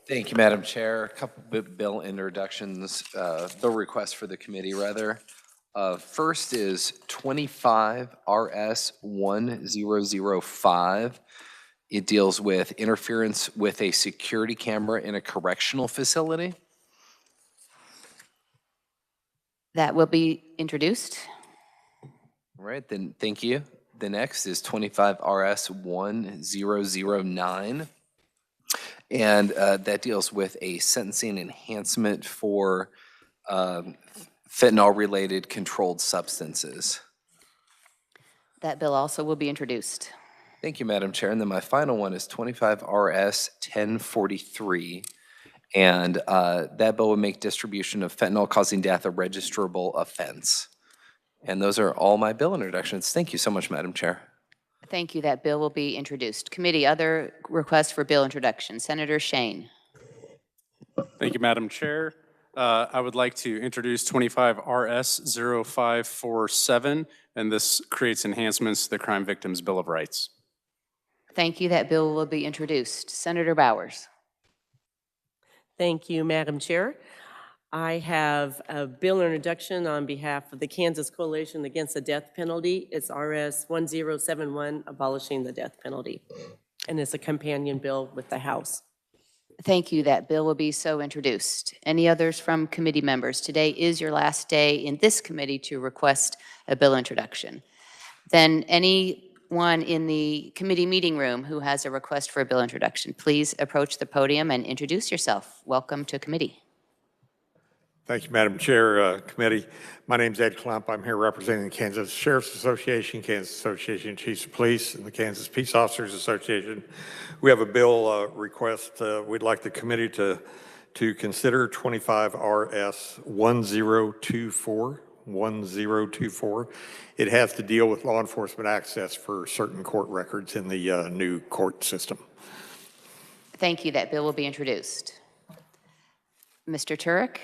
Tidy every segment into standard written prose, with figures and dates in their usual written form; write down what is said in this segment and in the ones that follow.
Thank you, Madam Chair. A couple bill introductions, bill requests for the committee, rather. First is 25 RS 1005. It deals with interference with a security camera in a correctional facility. That will be introduced. All right, then thank you. The next is 25 RS 1009. And that deals with a sentencing enhancement for fentanyl-related controlled substances. That bill also will be introduced. Thank you, Madam Chair. And then my final one is 25 RS 1043. And that bill would make distribution of fentanyl causing death a registrable offense. And those are all my bill introductions. Thank you so much, Madam Chair. Thank you. That bill will be introduced. Committee, other requests for bill introduction. Senator Shane. Thank you, Madam Chair. I would like to introduce 25 RS 0547, and this creates enhancements to the Crime Victims Bill of Rights. Thank you. That bill will be introduced. Senator Bowers. Thank you, Madam Chair. I have a bill introduction on behalf of the Kansas Coalition Against the Death Penalty. It's RS 1071, abolishing the death penalty. And it's a companion bill with the House. Thank you. That bill will be so introduced. Any others from committee members? Today is your last day in this committee to request a bill introduction. Then anyone in the committee meeting room who has a request for a bill introduction, please approach the podium and introduce yourself. Welcome to committee. Thank you, Madam Chair, committee. My name is Ed Klump. I'm here representing the Kansas Sheriff's Association, Kansas Association of Chiefs of Police, and the Kansas Peace Officers Association. We have a bill request we'd like the committee to consider 25 RS 1024. It has to deal with law enforcement access for certain court records in the new court system. Thank you. That bill will be introduced. Mr. Turek.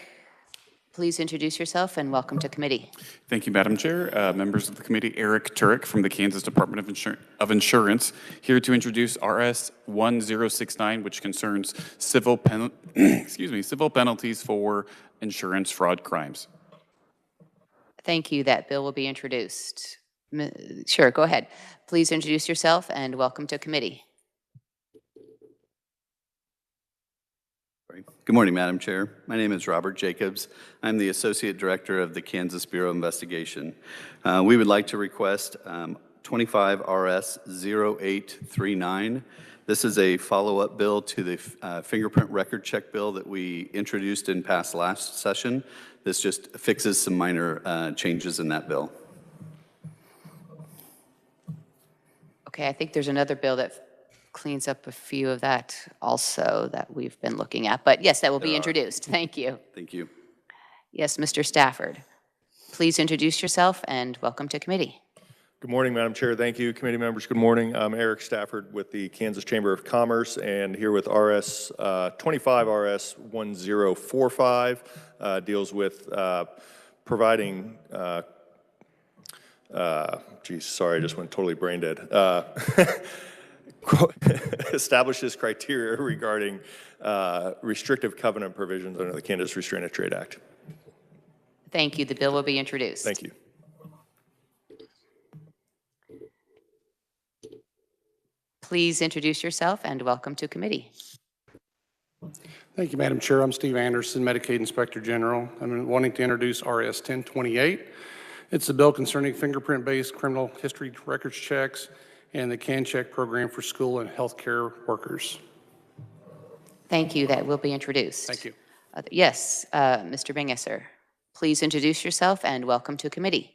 Please introduce yourself and welcome to committee. Thank you, Madam Chair. Members of the committee, Eric Turek from the Kansas Department of Insurance, here to introduce RS 1069, which concerns civil penalties for insurance fraud crimes. Thank you. That bill will be introduced. Sure, go ahead. Please introduce yourself and welcome to committee. Good morning, Madam Chair. My name is Robert Jacobs. I'm the Associate Director of the Kansas Bureau of Investigation. We would like to request 25 RS 0839. This is a follow-up bill to the fingerprint record check bill that we introduced in past last session. This just fixes some minor changes in that bill. Okay, I think there's another bill that cleans up a few of that also that we've been looking at. But yes, that will be introduced. Thank you. Thank you. Yes, Mr. Stafford. Please introduce yourself and welcome to committee. Good morning, Madam Chair. Thank you. Committee members, good morning. I'm Eric Stafford with the Kansas Chamber of Commerce and here with 25 RS 1045, deals with providing, geez, sorry, I just went totally brain dead. Establishes criteria regarding restrictive covenant provisions under the Kansas Restraint of Trade Act. Thank you. The bill will be introduced. Thank you. Please introduce yourself and welcome to committee. Thank you, Madam Chair. I'm Steve Anderson, Medicaid Inspector General. I'm wanting to introduce RS 1028. It's a bill concerning fingerprint-based criminal history records checks and the CAN Check program for school and healthcare workers. Thank you. That will be introduced. Thank you. Yes, Mr. Bingesser, please introduce yourself and welcome to committee.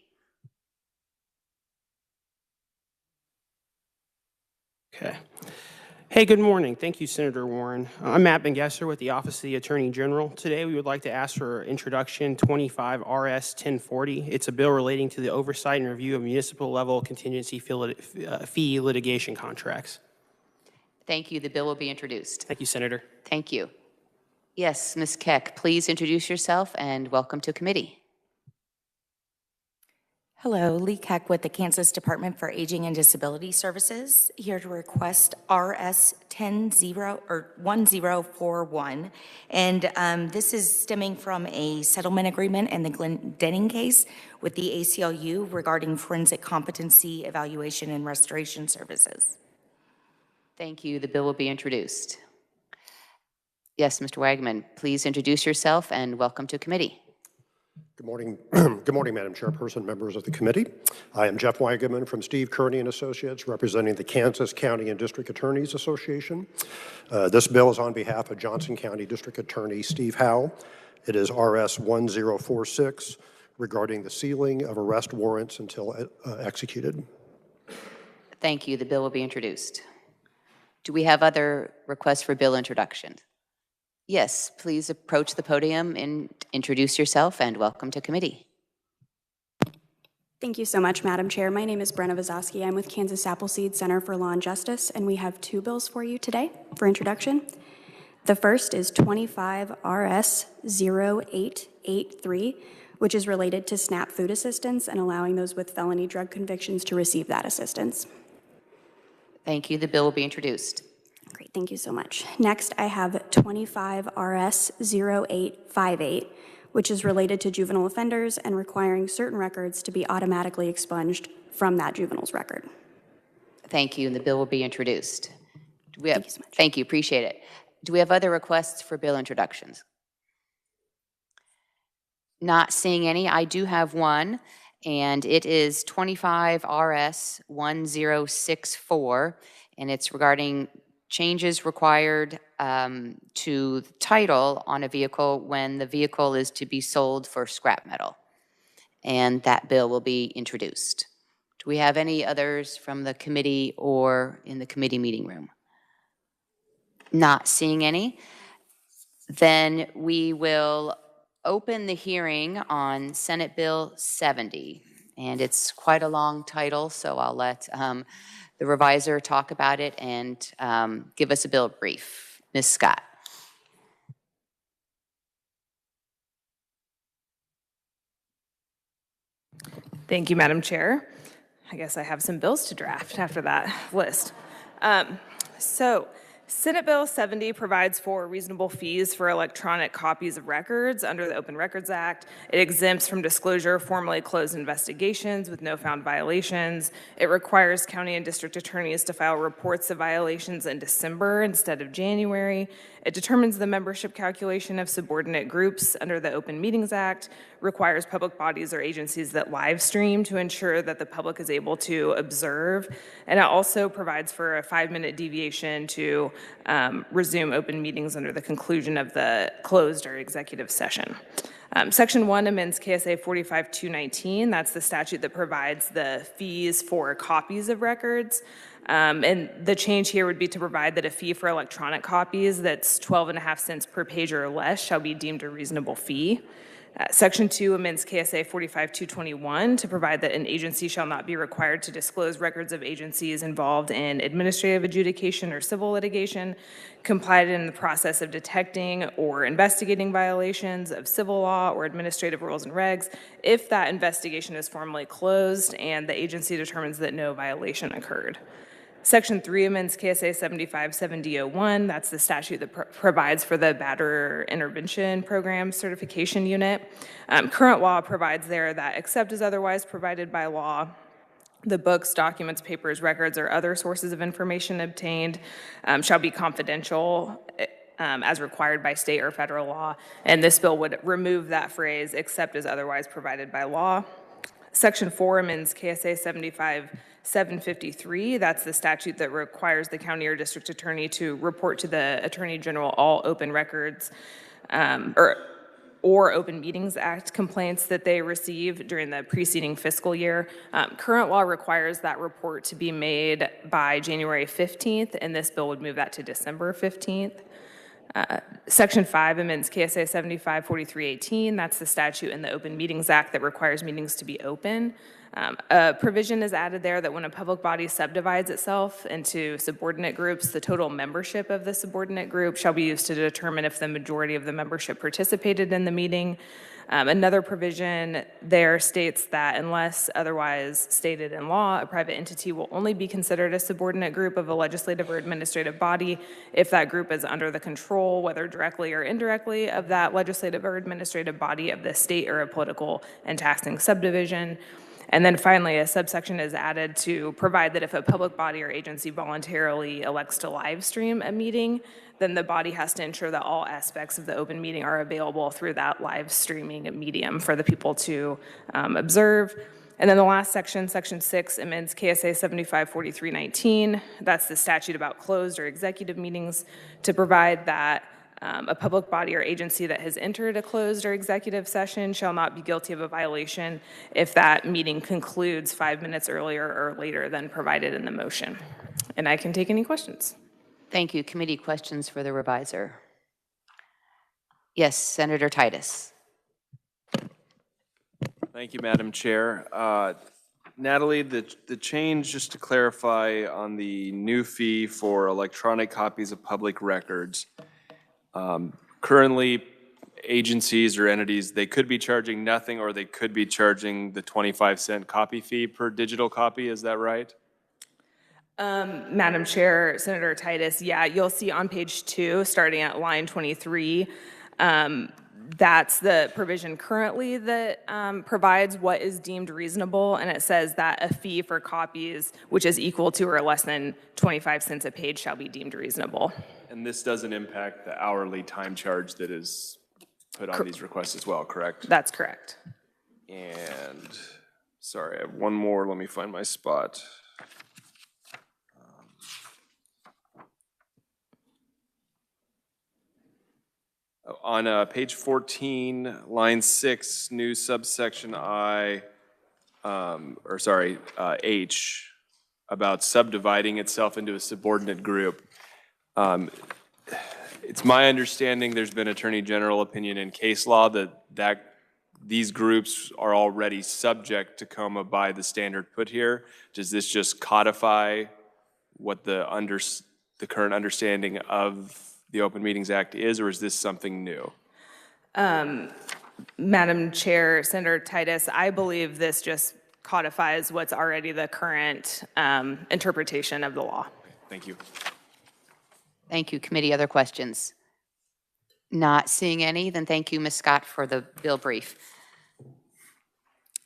Okay. Hey, good morning. Thank you, Senator Warren. I'm Matt Bingesser with the Office of the Attorney General. Today, we would like to ask for introduction 25 RS 1040. It's a bill relating to the oversight and review of municipal level contingency fee litigation contracts. Thank you. The bill will be introduced. Thank you, Senator. Thank you. Yes, Ms. Keck, please introduce yourself and welcome to committee. Hello, Lee Keck with the Kansas Department for Aging and Disability Services, here to request RS 1041. And this is stemming from a settlement agreement in the Glendenning case with the ACLU regarding forensic competency evaluation and restoration services. Thank you. The bill will be introduced. Yes, Mr. Wagman, please introduce yourself and welcome to committee. Good morning. Good morning, Madam Chairperson, members of the committee. I am Jeff Weigeman from Steve Kearney and Associates, representing the Kansas County and District Attorneys Association. This bill is on behalf of Johnson County District Attorney Steve Howe. It is RS 1046 regarding the sealing of arrest warrants until executed. Thank you. The bill will be introduced. Do we have other requests for bill introduction? Yes, please approach the podium and introduce yourself and welcome to committee. Thank you so much, Madam Chair. My name is Brenna Vazowski. I'm with Kansas Appleseed Center for Law and Justice, and we have two bills for you today for introduction. The first is 25 RS 0883, which is related to SNAP food assistance and allowing those with felony drug convictions to receive that assistance. Thank you. The bill will be introduced. Great, thank you so much. Next, I have 25 RS 0858, which is related to juvenile offenders and requiring certain records to be automatically expunged from that juvenile's record. Thank you, and the bill will be introduced. Do we have, Thank you so much. Thank you, appreciate it. Do we have other requests for bill introductions? Not seeing any. I do have one, and it is 25 RS 1064, and it's regarding changes required to title on a vehicle when the vehicle is to be sold for scrap metal. And that bill will be introduced. Do we have any others from the committee or in the committee meeting room? Not seeing any. Then we will open the hearing on Senate Bill 70. And it's quite a long title, so I'll let the revisor talk about it and give us a bill brief. Ms. Scott. Thank you, Madam Chair. I guess I have some bills to draft after that list. Senate Bill 70 provides for reasonable fees for electronic copies of records under the Open Records Act. It exempts from disclosure formally closed investigations with no found violations. It requires county and district attorneys to file reports of violations in December instead of January. It determines the membership calculation of subordinate groups under the Open Meetings Act, requires public bodies or agencies that live stream to ensure that the public is able to observe, and it also provides for a 5-minute deviation to resume open meetings under the conclusion of the closed or executive session. Section 1 amends KSA 45219. That's the statute that provides the fees for copies of records. And the change here would be to provide that a fee for electronic copies that's 12.5 cents per page or less shall be deemed a reasonable fee. Section 2 amends KSA 45221 to provide that an agency shall not be required to disclose records of agencies involved in administrative adjudication or civil litigation, complied in the process of detecting or investigating violations of civil law or administrative rules and regs, if that investigation is formally closed and the agency determines that no violation occurred. Section 3 amends KSA 757001. That's the statute that provides for the Batterer Intervention Program Certification Unit. Current law provides there that except as otherwise provided by law, the books, documents, papers, records, or other sources of information obtained shall be confidential as required by state or federal law. And this bill would remove that phrase, except as otherwise provided by law. Section 4 amends KSA 75753. That's the statute that requires the county or district attorney to report to the Attorney General all open records or Open Meetings Act complaints that they receive during the preceding fiscal year. Current law requires that report to be made by January 15th, and this bill would move that to December 15th. Section 5 amends KSA 754318. That's the statute in the Open Meetings Act that requires meetings to be open. A provision is added there that when a public body subdivides itself into subordinate groups, the total membership of the subordinate group shall be used to determine if the majority of the membership participated in the meeting. Another provision there states that unless otherwise stated in law, a private entity will only be considered a subordinate group of a legislative or administrative body if that group is under the control, whether directly or indirectly, of that legislative or administrative body of the state or a political and taxing subdivision. And then finally, a subsection is added to provide that if a public body or agency voluntarily elects to live stream a meeting, then the body has to ensure that all aspects of the open meeting are available through that live streaming medium for the people to observe. And then the last section, Section 6, amends KSA 754319. That's the statute about closed or executive meetings to provide that a public body or agency that has entered a closed or executive session shall not be guilty of a violation if that meeting concludes 5 minutes earlier or later than provided in the motion. And I can take any questions. Thank you. Committee questions for the reviser. Yes, Senator Titus. Thank you, Madam Chair. Natalie, the change, just to clarify on the new fee for electronic copies of public records, currently, agencies or entities, they could be charging nothing or they could be charging the 25-cent copy fee per digital copy. Is that right? Madam Chair, Senator Titus, yeah, you'll see on page 2, starting at line 23, that's the provision currently that provides what is deemed reasonable, and it says that a fee for copies which is equal to or less than 25 cents a page shall be deemed reasonable. And this doesn't impact the hourly time charge that is put on these requests as well, correct? That's correct. And, sorry, I have one more. Let me find my spot. On page 14, line 6, new subsection H, about subdividing itself into a subordinate group. It's my understanding there's been Attorney General opinion in case law that these groups are already subject to COMA by the standard put here. Does this just codify what the current understanding of the Open Meetings Act is, or is this something new? Madam Chair, Senator Titus, I believe this just codifies what's already the current interpretation of the law. Thank you. Thank you. Committee, other questions? Not seeing any, then thank you, Ms. Scott, for the bill brief.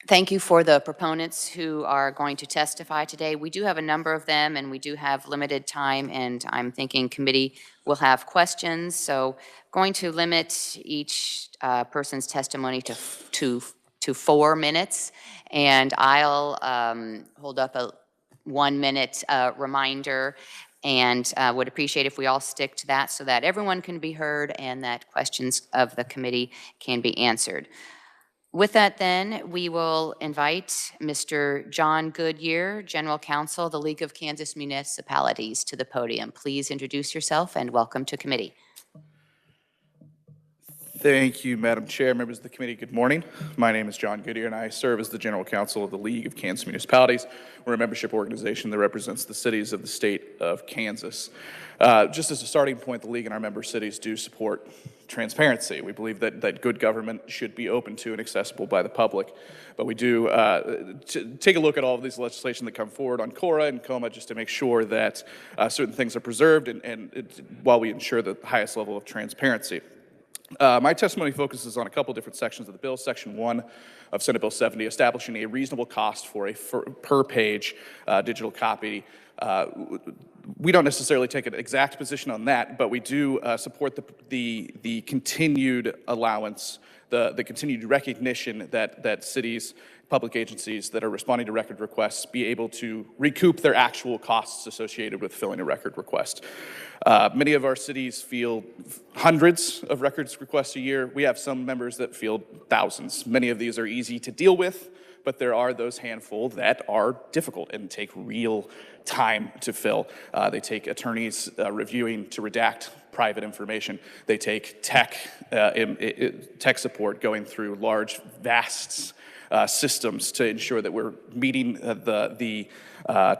Thank you for the proponents who are going to testify today. We do have a number of them, and we do have limited time, and I'm thinking committee will have questions. So going to limit each person's testimony to 4 minutes, and I'll hold up a 1-minute reminder, and would appreciate if we all stick to that so that everyone can be heard and that questions of the committee can be answered. With that, then, we will invite Mr. John Goodyear, General Counsel of the League of Kansas Municipalities, to the podium. Please introduce yourself and welcome to committee. Thank you, Madam Chair, members of the committee. Good morning. My name is John Goodyear, and I serve as the General Counsel of the League of Kansas Municipalities. We're a membership organization that represents the cities of the state of Kansas. Just as a starting point, the League and our member cities do support transparency. We believe that good government should be open to and accessible by the public. But we do take a look at all of these legislation that come forward on CORA and COMA just to make sure that certain things are preserved while we ensure the highest level of transparency. My testimony focuses on a couple different sections of the bill. Section 1 of Senate Bill 70, establishing a reasonable cost for a per-page digital copy. We don't necessarily take an exact position on that, but we do support the continued allowance, the continued recognition that cities, public agencies that are responding to record requests be able to recoup their actual costs associated with filling a record request. Many of our cities field hundreds of records requests a year. We have some members that field thousands. Many of these are easy to deal with, but there are those handful that are difficult and take real time to fill. They take attorneys reviewing to redact private information. They take tech support going through large, vast systems to ensure that we're meeting the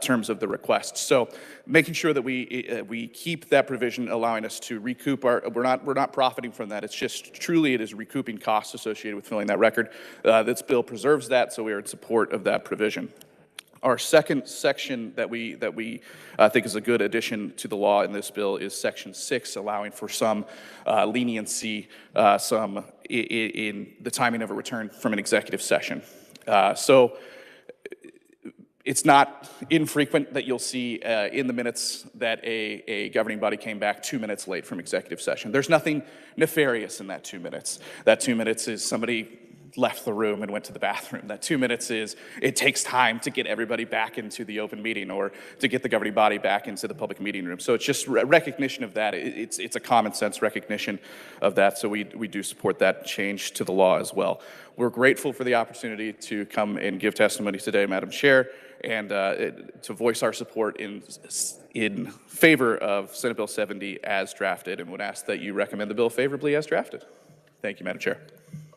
terms of the request. So making sure that we keep that provision, allowing us to recoup we're not profiting from that. It's just truly it is recouping costs associated with filling that record. This bill preserves that, so we are in support of that provision. Our second section that we think is a good addition to the law in this bill is Section 6, allowing for some leniency in the timing of a return from an executive session. So it's not infrequent that you'll see in the minutes that a governing body came back 2 minutes late from executive session. There's nothing nefarious in that 2 minutes. That 2 minutes is somebody left the room and went to the bathroom. That 2 minutes is it takes time to get everybody back into the open meeting or to get the governing body back into the public meeting room. So it's just recognition of that. It's a common sense recognition of that. So we do support that change to the law as well. We're grateful for the opportunity to come and give testimony today, Madam Chair, and to voice our support in favor of Senate Bill 70 as drafted, and would ask that you recommend the bill favorably as drafted. Thank you, Madam Chair.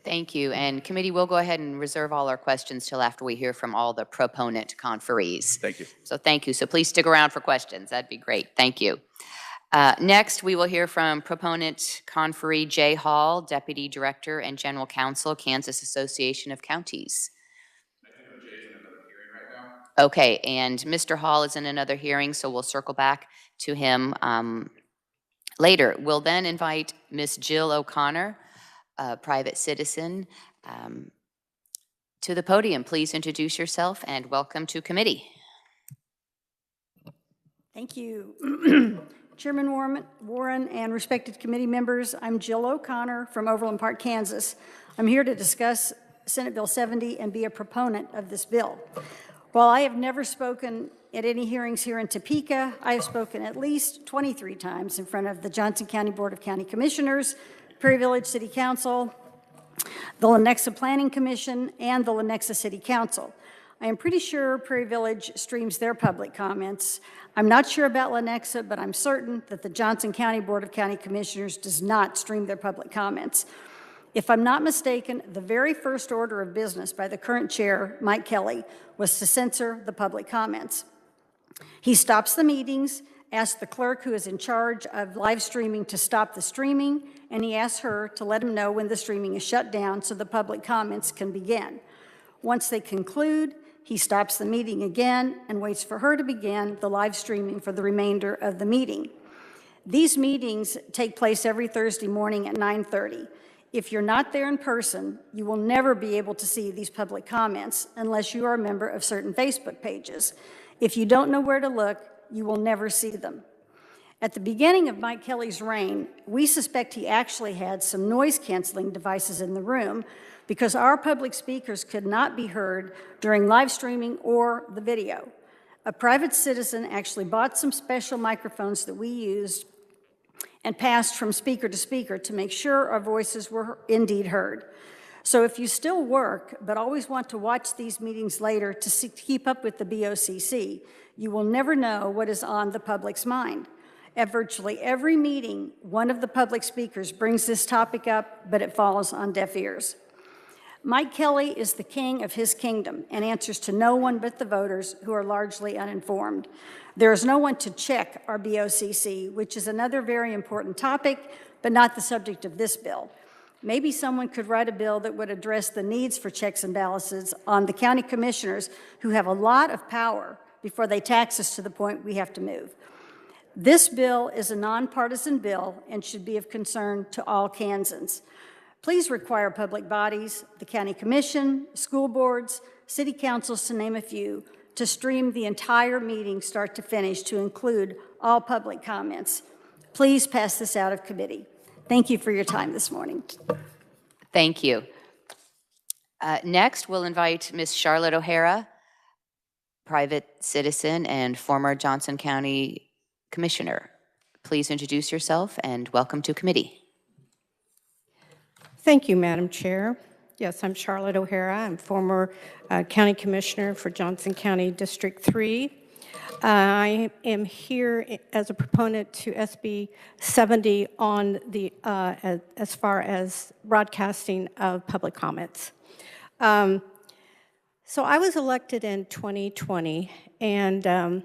Thank you. And committee, we'll go ahead and reserve all our questions till after we hear from all the proponent conferees. Thank you. So thank you. So please stick around for questions. That'd be great. Thank you. Next, we will hear from proponent conferee Jay Hall, Deputy Director and General Counsel, Kansas Association of Counties. Okay, and Mr. Hall is in another hearing, so we'll circle back to him later. We'll then invite Ms. Jill O'Connor, a private citizen, to the podium. Please introduce yourself and welcome to committee. Thank you. Chairman Warren and respected committee members, I'm Jill O'Connor from Overland Park, Kansas. I'm here to discuss Senate Bill 70 and be a proponent of this bill. While I have never spoken at any hearings here in Topeka, I have spoken at least 23 times in front of the Johnson County Board of County Commissioners, Prairie Village City Council, the Lenexa Planning Commission, and the Lenexa City Council. I am pretty sure Prairie Village streams their public comments. I'm not sure about Lenexa, but I'm certain that the Johnson County Board of County Commissioners does not stream their public comments. If I'm not mistaken, the very first order of business by the current chair, Mike Kelly, was to censor the public comments. He stops the meetings, asks the clerk who is in charge of live streaming to stop the streaming, and he asks her to let him know when the streaming is shut down so the public comments can begin. Once they conclude, he stops the meeting again and waits for her to begin the live streaming for the remainder of the meeting. These meetings take place every Thursday morning at 9:30. If you're not there in person, you will never be able to see these public comments unless you are a member of certain Facebook pages. If you don't know where to look, you will never see them. At the beginning of Mike Kelly's reign, we suspect he actually had some noise-canceling devices in the room because our public speakers could not be heard during live streaming or the video. A private citizen actually bought some special microphones that we used and passed from speaker to speaker to make sure our voices were indeed heard. So if you still work, but always want to watch these meetings later to keep up with the BOCC, you will never know what is on the public's mind. At virtually every meeting, one of the public speakers brings this topic up, but it falls on deaf ears. Mike Kelly is the king of his kingdom and answers to no one but the voters who are largely uninformed. There is no one to check our BOCC, which is another very important topic, but not the subject of this bill. Maybe someone could write a bill that would address the needs for checks and balances on the county commissioners who have a lot of power before they tax us to the point we have to move. This bill is a nonpartisan bill and should be of concern to all Kansans. Please require public bodies, the county commission, school boards, city councils, to name a few, to stream the entire meeting start to finish to include all public comments. Please pass this out of committee. Thank you for your time this morning. Thank you. Next, we'll invite Ms. Charlotte O'Hara, private citizen and former Johnson County Commissioner. Please introduce yourself and welcome to committee. Thank you, Madam Chair. Yes, I'm Charlotte O'Hara. I'm former County Commissioner for Johnson County District 3. I am here as a proponent to SB 70 on the as far as broadcasting of public comments. So I was elected in 2020 and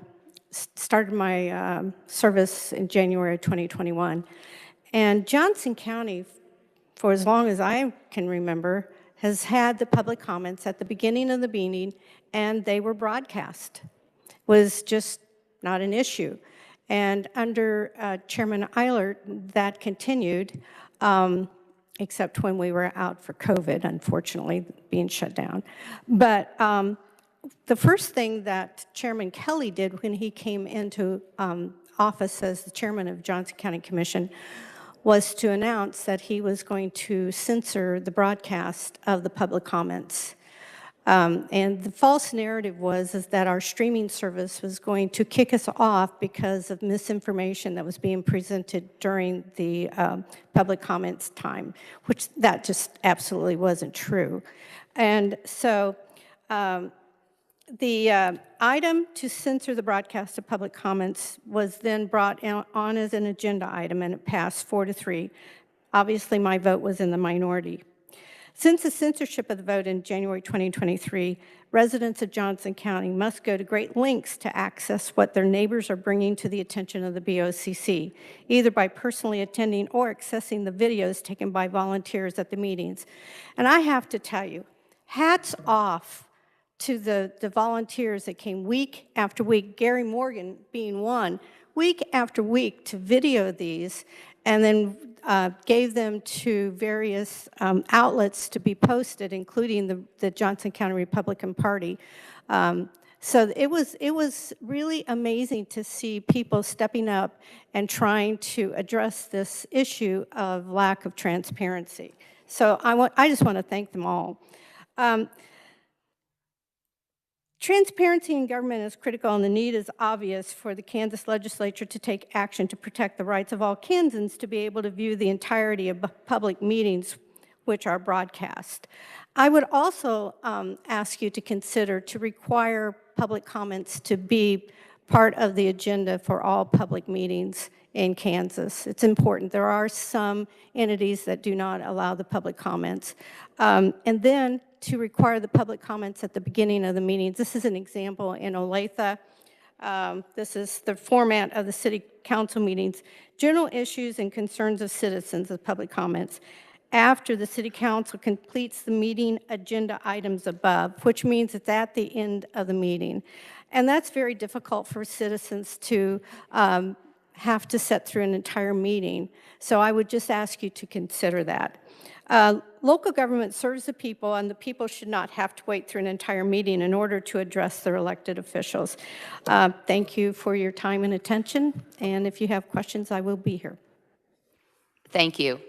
started my service in January of 2021. And Johnson County, for as long as I can remember, has had the public comments at the beginning of the meeting, and they were broadcast. Was just not an issue. And under Chairman Eilert, that continued, except when we were out for COVID, unfortunately, being shut down. But the first thing that Chairman Kelly did when he came into office as the chairman of Johnson County Commission was to announce that he was going to censor the broadcast of the public comments. And the false narrative was that our streaming service was going to kick us off because of misinformation that was being presented during the public comments time, which that just absolutely wasn't true. And so the item to censor the broadcast of public comments was then brought on as an agenda item, and it passed 4-3. Obviously, my vote was in the minority. Since the censorship of the vote in January 2023, residents of Johnson County must go to great lengths to access what their neighbors are bringing to the attention of the BOCC, either by personally attending or accessing the videos taken by volunteers at the meetings. And I have to tell you, hats off to the volunteers that came week after week, Gary Morgan being one, week after week to video these and then gave them to various outlets to be posted, including the Johnson County Republican Party. So it was really amazing to see people stepping up and trying to address this issue of lack of transparency. So I just want to thank them all. Transparency in government is critical, and the need is obvious for the Kansas Legislature to take action to protect the rights of all Kansans to be able to view the entirety of public meetings which are broadcast. I would also ask you to consider to require public comments to be part of the agenda for all public meetings in Kansas. It's important. There are some entities that do not allow the public comments. And then to require the public comments at the beginning of the meetings. This is an example in Olathe. This is the format of the city council meetings. General issues and concerns of citizens of public comments. After the city council completes the meeting agenda items above, which means it's at the end of the meeting. And that's very difficult for citizens to have to sit through an entire meeting. So I would just ask you to consider that. Local government serves the people, and the people should not have to wait through an entire meeting in order to address their elected officials. Thank you for your time and attention, and if you have questions, I will be here. Thank you.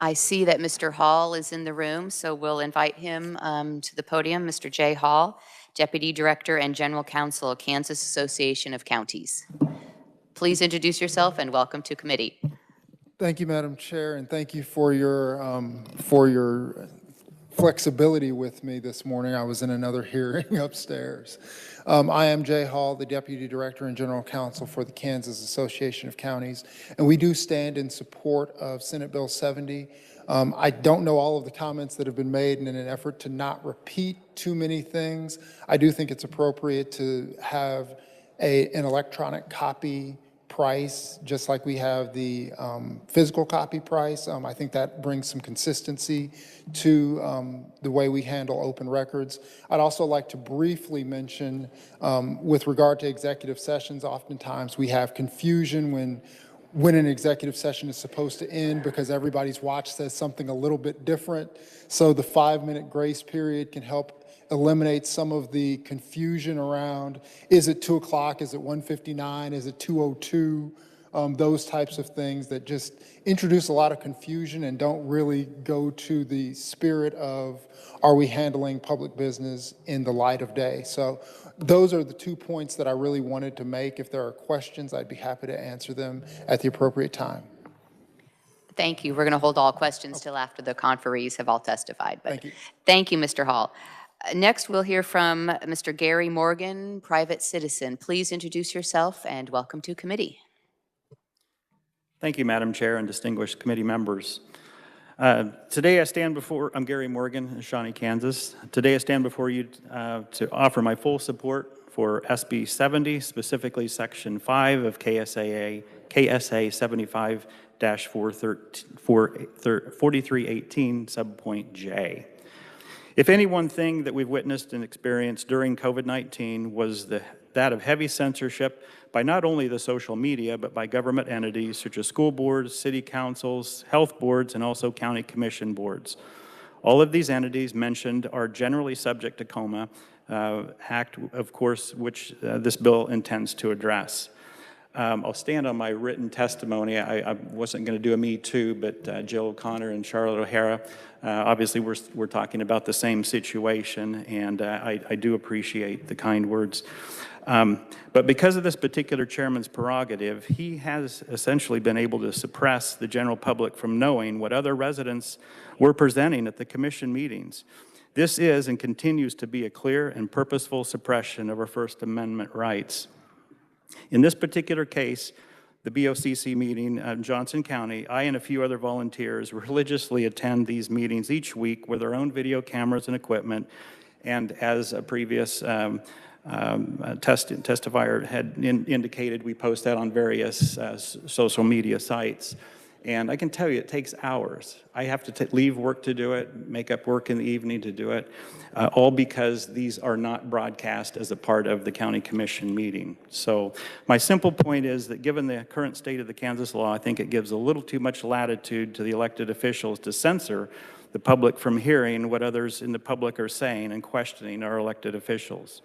I see that Mr. Hall is in the room, so we'll invite him to the podium. Mr. Jay Hall, Deputy Director and General Counsel, Kansas Association of Counties. Please introduce yourself and welcome to committee. Thank you, Madam Chair, and thank you for your flexibility with me this morning. I was in another hearing upstairs. I am Jay Hall, the Deputy Director and General Counsel for the Kansas Association of Counties, and we do stand in support of Senate Bill 70. I don't know all of the comments that have been made, and in an effort to not repeat too many things, I do think it's appropriate to have an electronic copy price, just like we have the physical copy price. I think that brings some consistency to the way we handle open records. I'd also like to briefly mention, with regard to executive sessions, oftentimes we have confusion when an executive session is supposed to end because everybody's watch says something a little bit different. So the 5-minute grace period can help eliminate some of the confusion around, is it 2 o'clock, is it 1:59, is it 2:02, those types of things that just introduce a lot of confusion and don't really go to the spirit of, are we handling public business in the light of day? So those are the 2 points that I really wanted to make. If there are questions, I'd be happy to answer them at the appropriate time. Thank you. We're going to hold all questions till after the conferees have all testified. But Thank you. Thank you, Mr. Hall. Next, we'll hear from Mr. Gary Morgan, private citizen. Please introduce yourself and welcome to committee. Thank you, Madam Chair and distinguished committee members. Today I stand before, I'm Gary Morgan, Shawnee, Kansas. Today I stand before you to offer my full support for SB 70, specifically Section 5 of KSA 75-4318, subpoint J. If any one thing that we've witnessed and experienced during COVID-19 was that of heavy censorship by not only the social media, but by government entities such as school boards, city councils, health boards, and also county commission boards. All of these entities mentioned are generally subject to COMA Act, of course, which this bill intends to address. I'll stand on my written testimony. I wasn't going to do a Me Too, but Jill O'Connor and Charlotte O'Hara, obviously we're talking about the same situation, and I do appreciate the kind words. But because of this particular chairman's prerogative, he has essentially been able to suppress the general public from knowing what other residents were presenting at the commission meetings. This is and continues to be a clear and purposeful suppression of our First Amendment rights. In this particular case, the BOCC meeting in Johnson County, I and a few other volunteers religiously attend these meetings each week with our own video cameras and equipment, and as a previous testifier had indicated, we post that on various social media sites. And I can tell you, it takes hours. I have to leave work to do it, make up work in the evening to do it, all because these are not broadcast as a part of the county commission meeting. So my simple point is that given the current state of the Kansas law, I think it gives a little too much latitude to the elected officials to censor the public from hearing what others in the public are saying and questioning our elected officials.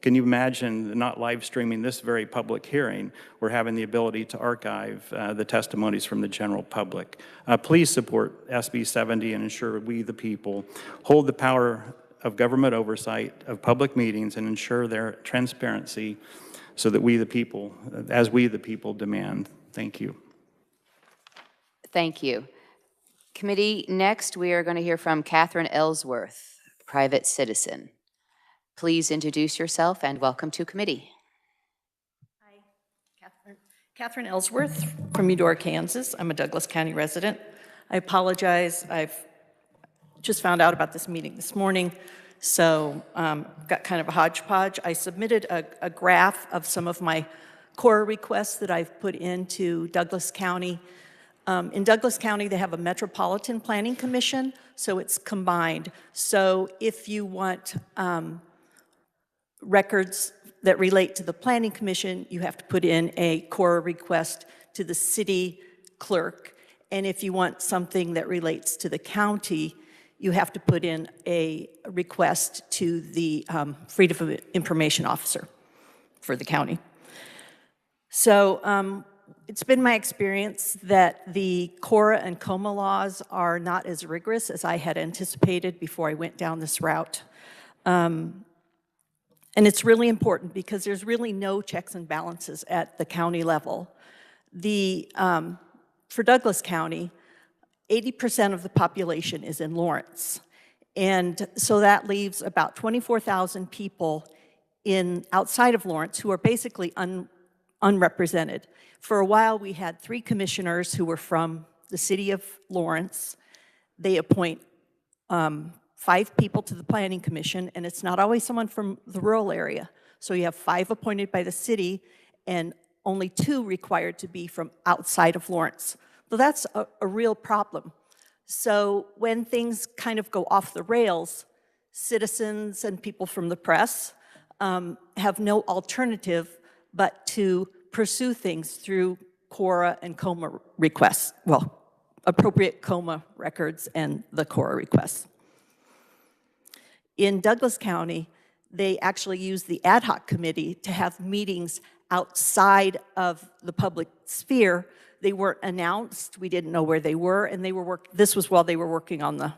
Can you imagine not live streaming this very public hearing? We're having the ability to archive the testimonies from the general public. Please support SB 70 and ensure we, the people, hold the power of government oversight of public meetings and ensure their transparency so that we, the people, as we, the people, demand. Thank you. Thank you. Committee, next we are going to hear from Catherine Ellsworth, private citizen. Please introduce yourself and welcome to committee. Hi, Catherine Ellsworth from Eudora, Kansas. I'm a Douglas County resident. I apologize. I've just found out about this meeting this morning, so got kind of a hodgepodge. I submitted a graph of some of my core requests that I've put into Douglas County. In Douglas County, they have a Metropolitan Planning Commission, so it's combined. So if you want records that relate to the Planning Commission, you have to put in a core request to the city clerk. And if you want something that relates to the county, you have to put in a request to the Freedom of Information Officer for the county. So it's been my experience that the CORA and COMA laws are not as rigorous as I had anticipated before I went down this route. And it's really important because there's really no checks and balances at the county level. For Douglas County, 80% of the population is in Lawrence. And so that leaves about 24,000 people outside of Lawrence who are basically unrepresented. For a while, we had 3 commissioners who were from the city of Lawrence. They appoint 5 people to the Planning Commission, and it's not always someone from the rural area. So you have 5 appointed by the city and only 2 required to be from outside of Lawrence. So that's a real problem. So when things kind of go off the rails, citizens and people from the press have no alternative but to pursue things through CORA and COMA requests. Well, appropriate COMA records and the CORA requests. In Douglas County, they actually use the ad hoc committee to have meetings outside of the public sphere. They weren't announced, we didn't know where they were, and this was while they were working on the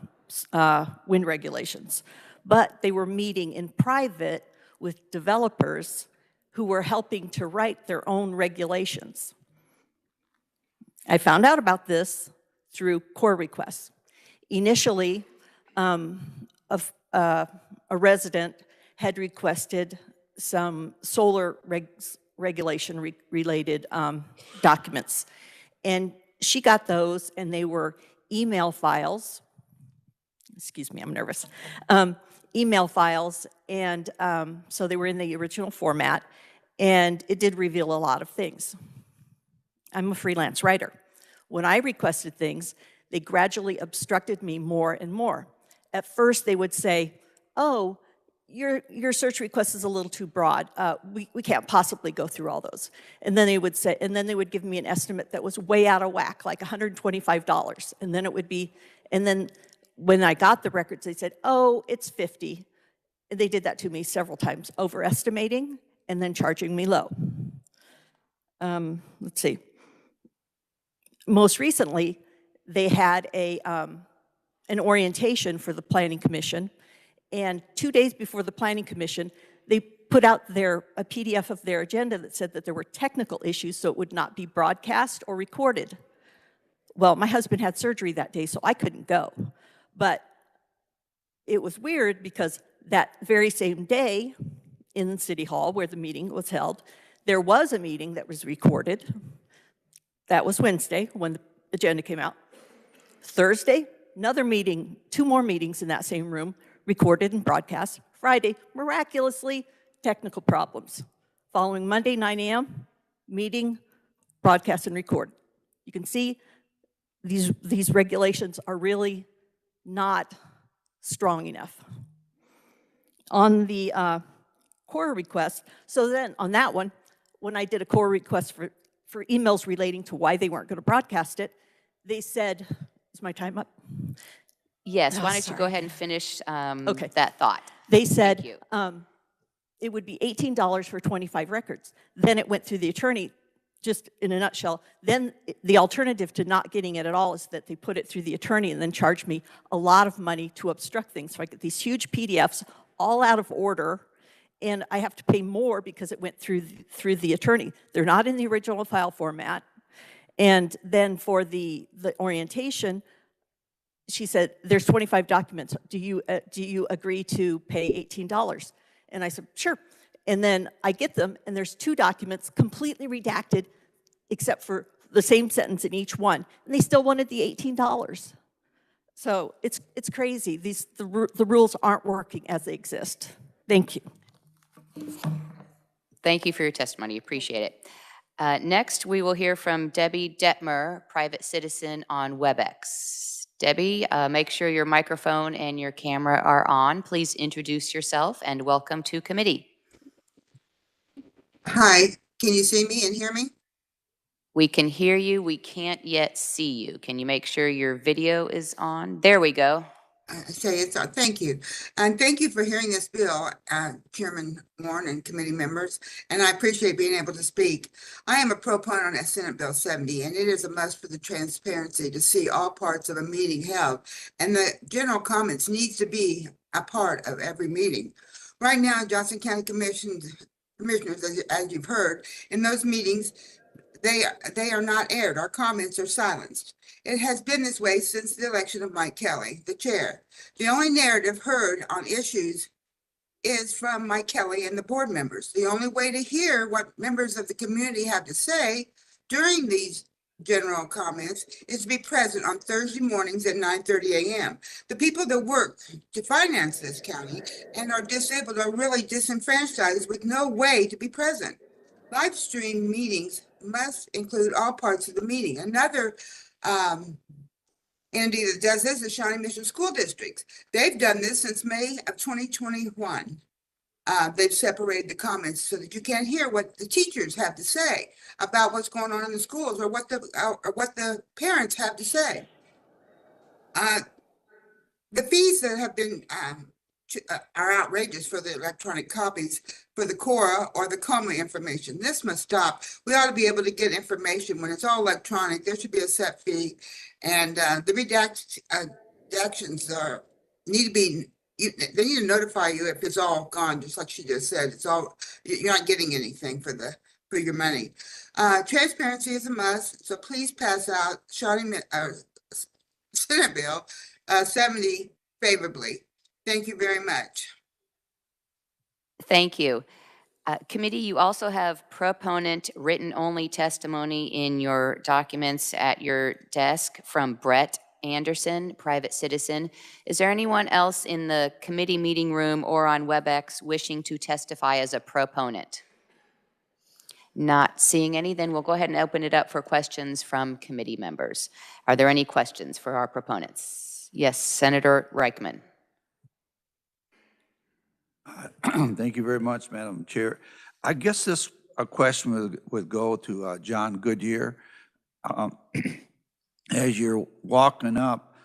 wind regulations. But they were meeting in private with developers who were helping to write their own regulations. I found out about this through core requests. Initially, a resident had requested some solar regulation related documents. And she got those, and they were email files. Excuse me, I'm nervous. Email files, and so they were in the original format, and it did reveal a lot of things. I'm a freelance writer. When I requested things, they gradually obstructed me more and more. At first, they would say, oh, your search request is a little too broad. We can't possibly go through all those. And then they would say, and then they would give me an estimate that was way out of whack, like $125. And then it would be, and then when I got the records, they said, oh, it's 50. And they did that to me several times, overestimating and then charging me low. Let's see. Most recently, they had an orientation for the Planning Commission, and 2 days before the Planning Commission, they put out a PDF of their agenda that said that there were technical issues, so it would not be broadcast or recorded. Well, my husband had surgery that day, so I couldn't go. But it was weird because that very same day in City Hall where the meeting was held, there was a meeting that was recorded. That was Wednesday when the agenda came out. Thursday, another meeting, 2 more meetings in that same room, recorded and broadcast. Friday, miraculously, technical problems. Following Monday, 9 a.m., meeting, broadcast, and record. You can see these regulations are really not strong enough. On the core request, so then on that one, when I did a core request for emails relating to why they weren't going to broadcast it, they said, is my time up? Yes, Oh, why don't you sorry. go ahead and finish Okay. that thought? They said Thank you. it would be $18 for 25 records. Then it went through the attorney, just in a nutshell. Then the alternative to not getting it at all is that they put it through the attorney and then charge me a lot of money to obstruct things. So I get these huge PDFs, all out of order, and I have to pay more because it went through the attorney. They're not in the original file format. And then for the orientation, she said, there's 25 documents. Do you agree to pay $18? And I said, sure. And then I get them, and there's 2 documents completely redacted, except for the same sentence in each one. And they still wanted the $18. So it's crazy. The rules aren't working as they exist. Thank you. Thank you for your testimony. Appreciate it. Next, we will hear from Debbie Detmer, private citizen on WebEx. Debbie, make sure your microphone and your camera are on. Please introduce yourself and welcome to committee. Hi, can you see me and hear me? We can hear you. We can't yet see you. Can you make sure your video is on? There we go. Thank you. And thank you for hearing this bill, Chairman Warren and committee members, and I appreciate being able to speak. I am a proponent of Senate Bill 70, and it is a must for the transparency to see all parts of a meeting held, and the general comments needs to be a part of every meeting. Right now, Johnson County commissioners, as you've heard, in those meetings, they are not aired. Our comments are silenced. It has been this way since the election of Mike Kelly, the chair. The only narrative heard on issues is from Mike Kelly and the board members. The only way to hear what members of the community have to say during these general comments is to be present on Thursday mornings at 9:30 a.m. The people that work to finance this county and are disabled are really disenfranchised with no way to be present. Live stream meetings must include all parts of the meeting. Another entity that does this is Shawnee Mission School Districts. They've done this since May of 2021. They've separated the comments so that you can't hear what the teachers have to say about what's going on in the schools or what the parents have to say. The fees that have been are outrageous for the electronic copies for the Cora or the Coma information. This must stop. We ought to be able to get information when it's all electronic. There should be a set fee, and the redactions need to be. They need to notify you if it's all gone, just like she just said. It's all, you're not getting anything for your money. Transparency is a must. So please pass out Senate Bill 70 favorably. Thank you very much. Thank you. Committee, you also have proponent written-only testimony in your documents at your desk from Brett Anderson, private citizen. Is there anyone else in the committee meeting room or on WebEx wishing to testify as a proponent? Not seeing any, then we'll go ahead and open it up for questions from committee members. Are there any questions for our proponents? Yes, Senator Reichman. Thank you very much, Madam Chair. I guess this question would go to John Goodyear. As you're walking up,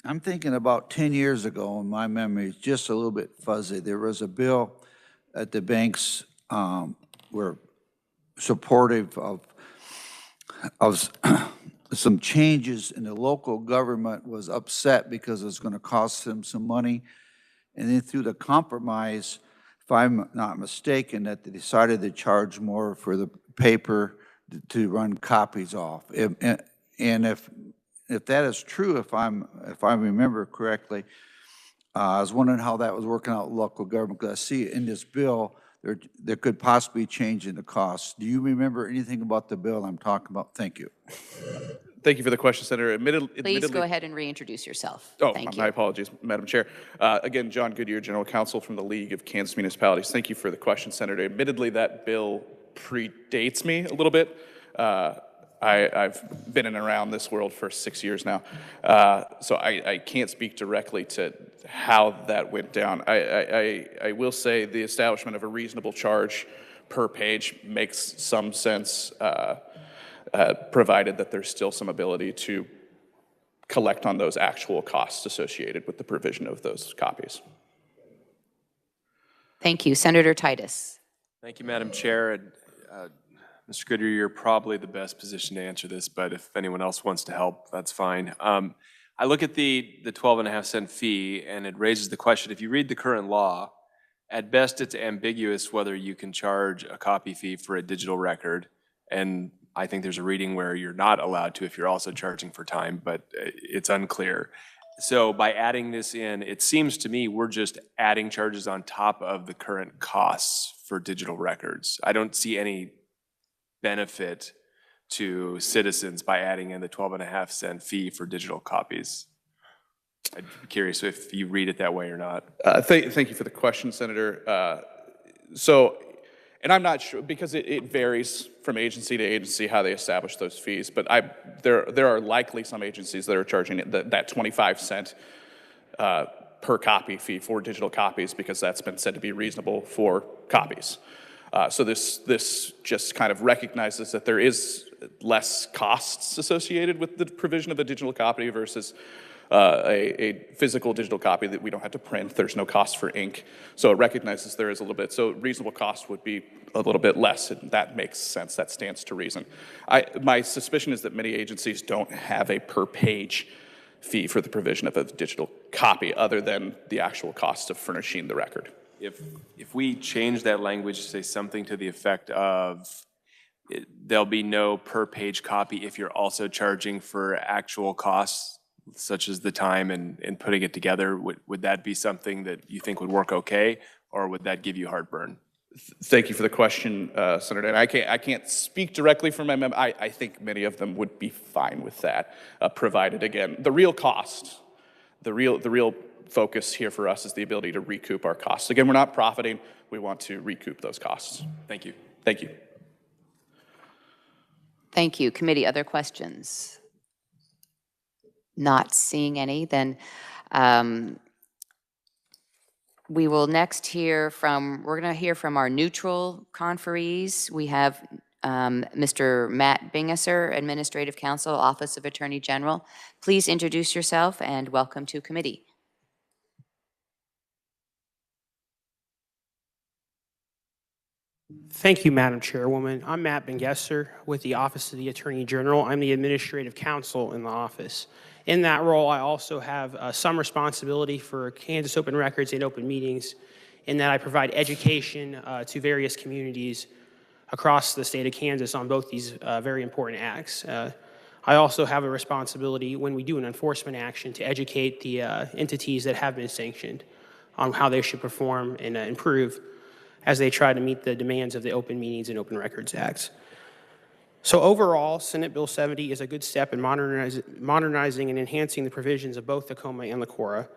I'm thinking about 10 years ago, and my memory is just a little bit fuzzy. There was a bill that the banks were supportive of some changes, and the local government was upset because it was going to cost them some money. And then through the compromise, if I'm not mistaken, that they decided to charge more for the paper to run copies off. And if that is true, if I remember correctly, I was wondering how that was working out in local government, because I see in this bill there could possibly change in the costs. Do you remember anything about the bill I'm talking about? Thank you. Thank you for the question, Senator. Please go ahead and reintroduce yourself. Oh, Thank my you. apologies, Madam Chair. Again, John Goodyear, General Counsel from the League of Kansas Municipalities. Thank you for the question, Senator. Admittedly, that bill predates me a little bit. I've been in and around this world for 6 years now, so I can't speak directly to how that went down. I will say the establishment of a reasonable charge per page makes some sense, provided that there's still some ability to collect on those actual costs associated with the provision of those copies. Thank you. Senator Titus. Thank you, Madam Chair. And, Mr. Goodyear, you're probably the best position to answer this, but if anyone else wants to help, that's fine. I look at the 12.5-cent fee, and it raises the question, if you read the current law, at best it's ambiguous whether you can charge a copy fee for a digital record, and I think there's a reading where you're not allowed to if you're also charging for time, but it's unclear. So by adding this in, it seems to me we're just adding charges on top of the current costs for digital records. I don't see any benefit to citizens by adding in the 12.5-cent fee for digital copies. I'd be curious if you read it that way or not. Thank you for the question, Senator. And I'm not sure, because it varies from agency to agency how they establish those fees, but there are likely some agencies that are charging that 25-cent per copy fee for digital copies, because that's been said to be reasonable for copies. So this just kind of recognizes that there is less costs associated with the provision of a digital copy versus a physical digital copy that we don't have to print. There's no cost for ink. So it recognizes there is a little bit. So reasonable cost would be a little bit less, and that makes sense. That stands to reason. My suspicion is that many agencies don't have a per page fee for the provision of a digital copy other than the actual cost of furnishing the record. If we change that language to say something to the effect of there'll be no per page copy if you're also charging for actual costs, such as the time and putting it together, would that be something that you think would work okay, or would that give you heartburn? Thank you for the question, Senator. And I can't speak directly for my member. I think many of them would be fine with that, provided, again, the real cost, the real focus here for us is the ability to recoup our costs. Again, we're not profiting. We want to recoup those costs. Thank you. Thank you. Thank you. Committee, other questions? Not seeing any, then we will next hear from, we're going to hear from our neutral conferees. We have Mr. Matt Bingesser, Administrative Counsel, Office of Attorney General. Please introduce yourself and welcome to committee. Thank you, Madam Chairwoman. I'm Matt Bingesser with the Office of the Attorney General. I'm the Administrative Counsel in the office. In that role, I also have some responsibility for Kansas Open Records and Open Meetings, in that I provide education to various communities across the state of Kansas on both these very important acts. I also have a responsibility when we do an enforcement action to educate the entities that have been sanctioned on how they should perform and improve. as they try to meet the demands of the Open Meetings and Open Records Act. So overall, Senate Bill 70 is a good step in modernizing and enhancing the provisions of both the COMA and the CORA.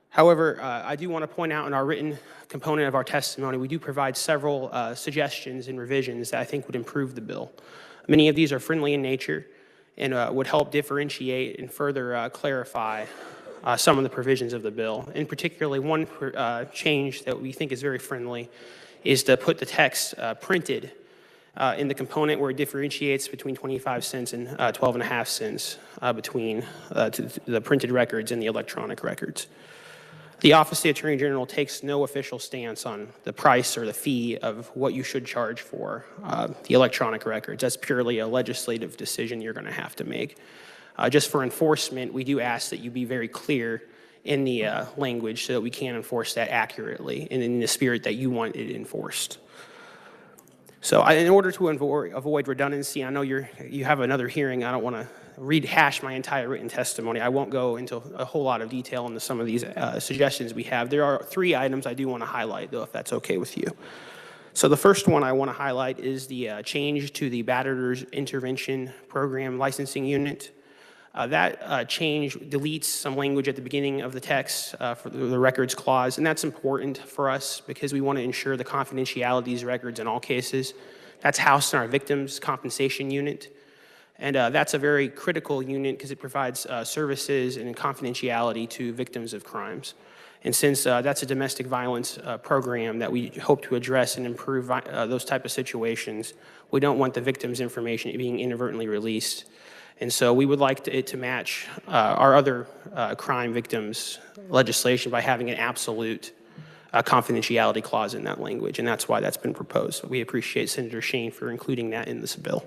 However, I do want to point out in our written component of our testimony, we do provide several suggestions and revisions that I think would improve the bill. Many of these are friendly in nature and would help differentiate and further clarify some of the provisions of the bill. In particularly, one change that we think is very friendly is to put the text printed in the component where it differentiates between 25 cents and 12.5 cents between the printed records and the electronic records. The Office of the Attorney General takes no official stance on the price or the fee of what you should charge for the electronic records. That's purely a legislative decision you're going to have to make. Just for enforcement, we do ask that you be very clear in the language so that we can enforce that accurately and in the spirit that you want it enforced. So in order to avoid redundancy, I know you have another hearing. I don't want to rehash my entire written testimony. I won't go into a whole lot of detail into some of these suggestions we have. There are 3 items I do want to highlight, though, if that's okay with you. So the first one I want to highlight is the change to the Batterers Intervention Program licensing unit. That change deletes some language at the beginning of the text for the records clause, and that's important for us because we want to ensure the confidentiality of these records in all cases. That's housed in our Victims Compensation Unit, and that's a very critical unit because it provides services and confidentiality to victims of crimes. And since that's a domestic violence program that we hope to address and improve those type of situations, we don't want the victim's information being inadvertently released. And so we would like it to match our other crime victims legislation by having an absolute confidentiality clause in that language, and that's why that's been proposed. We appreciate Senator Shane for including that in this bill.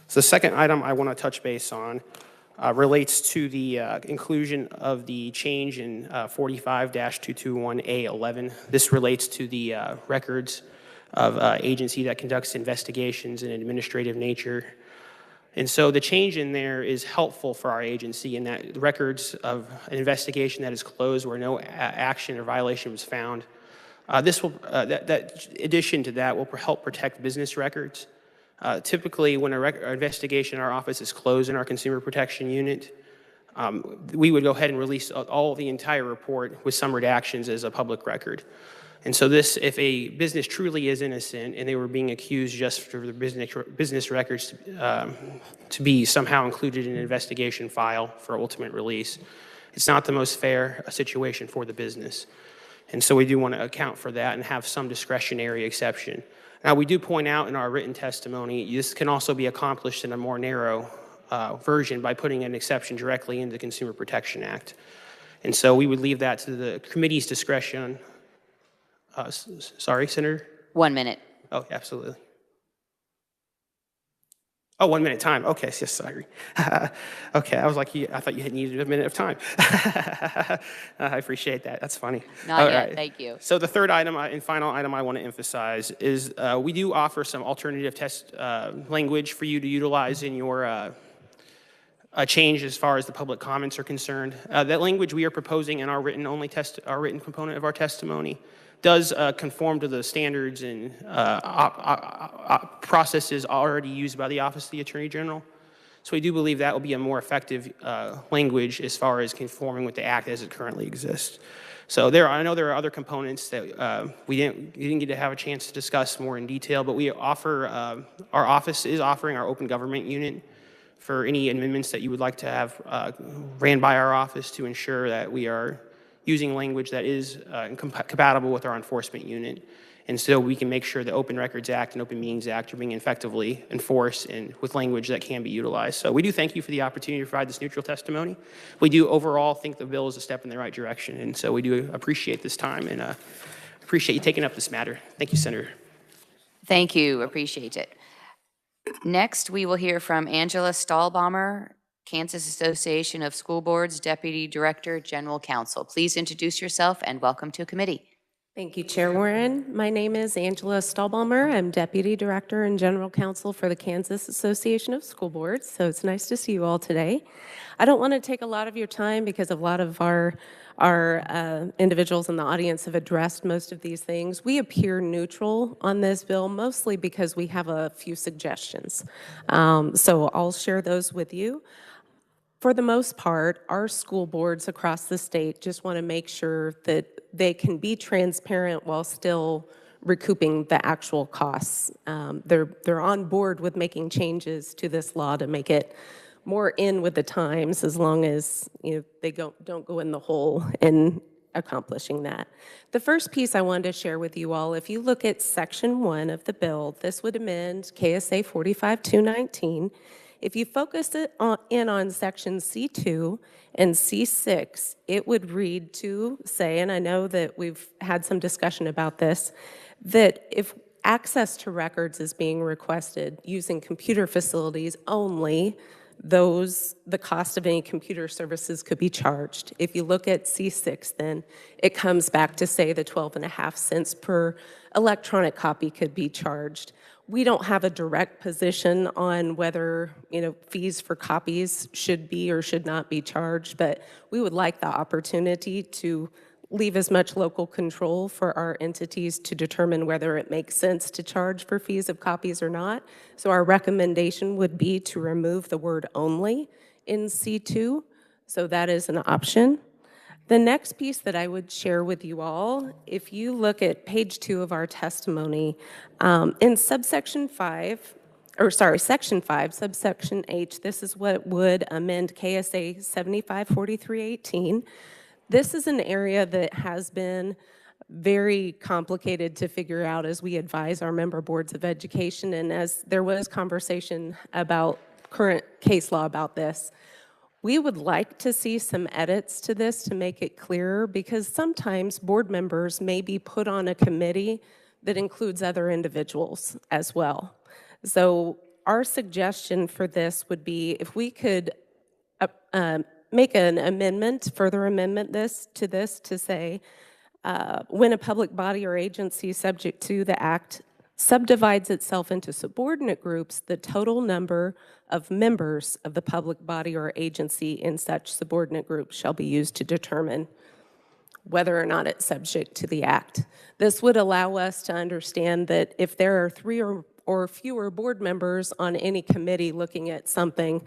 So the second item I want to touch base on relates to the inclusion of the change in 45-221A11. This relates to the records of agency that conducts investigations in an administrative nature. And so the change in there is helpful for our agency in that the records of an investigation that is closed where no action or violation was found. That addition to that will help protect business records. Typically, when an investigation in our office is closed in our Consumer Protection Unit, we would go ahead and release the entire report with some redactions as a public record. And so this, if a business truly is innocent and they were being accused just for the business records to be somehow included in an investigation file for ultimate release, it's not the most fair situation for the business. And so we do want to account for that and have some discretionary exception. Now, we do point out in our written testimony, this can also be accomplished in a more narrow version by putting an exception directly into the Consumer Protection Act. And so we would leave that to the committee's discretion. Sorry, Senator? 1 minute. Oh, absolutely. Oh, 1 minute time. Okay, yes, sorry. Okay, I was like, I thought you needed a minute of time. I appreciate that. That's funny. Not yet, thank you. So the third item and final item I want to emphasize is we do offer some alternative test language for you to utilize in your change as far as the public comments are concerned. That language we are proposing in our written component of our testimony does conform to the standards and processes already used by the Office of the Attorney General. So we do believe that will be a more effective language as far as conforming with the Act as it currently exists. So I know there are other components that we didn't get to have a chance to discuss more in detail, but we offer, our office is offering our open government unit for any amendments that you would like to have ran by our office to ensure that we are using language that is compatible with our enforcement unit. And so we can make sure the Open Records Act and Open Meetings Act are being effectively enforced and with language that can be utilized. So we do thank you for the opportunity to provide this neutral testimony. We do overall think the bill is a step in the right direction. And so we do appreciate this time and appreciate you taking up this matter. Thank you, Senator. Thank you, appreciate it. Next, we will hear from Angela Stahlbaumer, Kansas Association of School Boards Deputy Director, General Counsel. Please introduce yourself and welcome to committee. Thank you, Chair Warren. My name is Angela Stahlbaumer. I'm Deputy Director and General Counsel for the Kansas Association of School Boards, so it's nice to see you all today. I don't want to take a lot of your time because a lot of our our individuals in the audience have addressed most of these things. We appear neutral on this bill, mostly because we have a few suggestions. So I'll share those with you. For the most part, our school boards across the state just want to make sure that they can be transparent while still recouping the actual costs. They're on board with making changes to this law to make it more in with the times, as long as they don't go in the hole in accomplishing that. The first piece I wanted to share with you all, if you look at Section 1 of the bill, this would amend KSA 45219. If you focus it in on Section C2 and C6, it would read to say, and I know that we've had some discussion about this, that if access to records is being requested using computer facilities only, the cost of any computer services could be charged. If you look at C6, then it comes back to say the 12.5 cents per electronic copy could be charged. We don't have a direct position on whether, fees for copies should be or should not be charged, but we would like the opportunity to leave as much local control for our entities to determine whether it makes sense to charge for fees of copies or not. So our recommendation would be to remove the word only in C2. So that is an option. The next piece that I would share with you all, if you look at page 2 of our testimony, in Section 5, subsection H, this is what would amend KSA 754318. This is an area that has been very complicated to figure out as we advise our member boards of education, and as there was conversation about current case law about this. We would like to see some edits to this to make it clearer, because sometimes board members may be put on a committee that includes other individuals as well. So our suggestion for this would be if we could make an amendment, further amendment to this to say, when a public body or agency subject to the act subdivides itself into subordinate groups, the total number of members of the public body or agency in such subordinate groups shall be used to determine whether or not it's subject to the act. This would allow us to understand that if there are 3 or fewer board members on any committee looking at something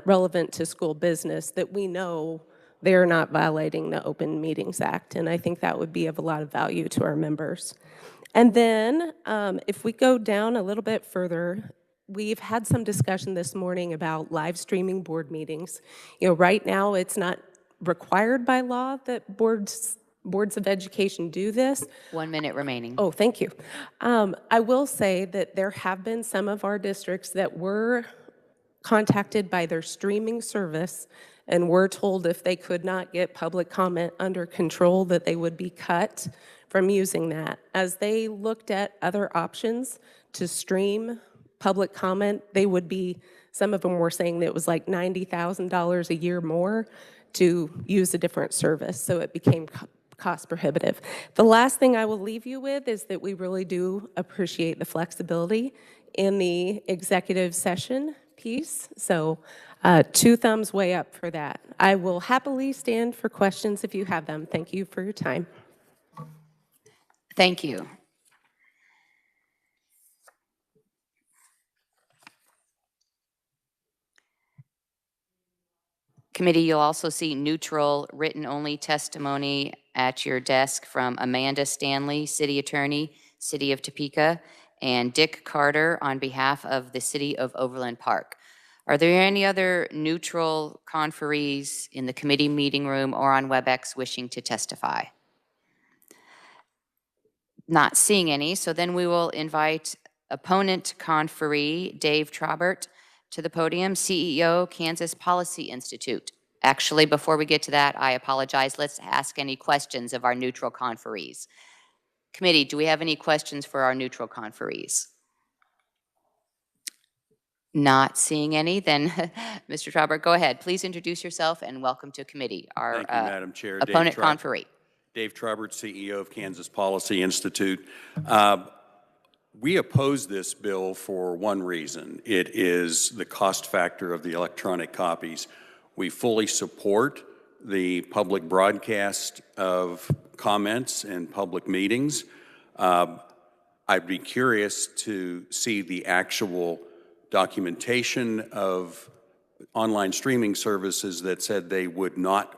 relevant to school business, that we know they're not violating the Open Meetings Act. And I think that would be of a lot of value to our members. And then if we go down a little bit further, we've had some discussion this morning about live streaming board meetings. Right now it's not required by law that boards of education do this. 1 minute remaining. Oh, thank you. I will say that there have been some of our districts that were contacted by their streaming service and were told if they could not get public comment under control that they would be cut from using that. As they looked at other options to stream public comment, some of them were saying that it was like $90,000 a year more to use a different service, so it became cost prohibitive. The last thing I will leave you with is that we really do appreciate the flexibility in the executive session piece, so 2 thumbs way up for that. I will happily stand for questions if you have them. Thank you for your time. Thank you. Committee, you'll also see neutral written-only testimony at your desk from Amanda Stanley, City Attorney, City of Topeka, and Dick Carter on behalf of the City of Overland Park. Are there any other neutral conferees in the committee meeting room or on WebEx wishing to testify? Not seeing any, so then we will invite opponent conferee Dave Trabert to the podium, CEO, Kansas Policy Institute. Actually, before we get to that, I apologize. Let's ask any questions of our neutral conferees. Committee, do we have any questions for our neutral conferees? Not seeing any, then Mr. Trabert, go ahead. Please introduce yourself and welcome to committee. Our Thank you, Madam Chair. Opponent conferee. Dave Trabert, CEO of Kansas Policy Institute. We oppose this bill for one reason. It is the cost factor of the electronic copies. We fully support the public broadcast of comments and public meetings. I'd be curious to see the actual documentation of online streaming services that said they would not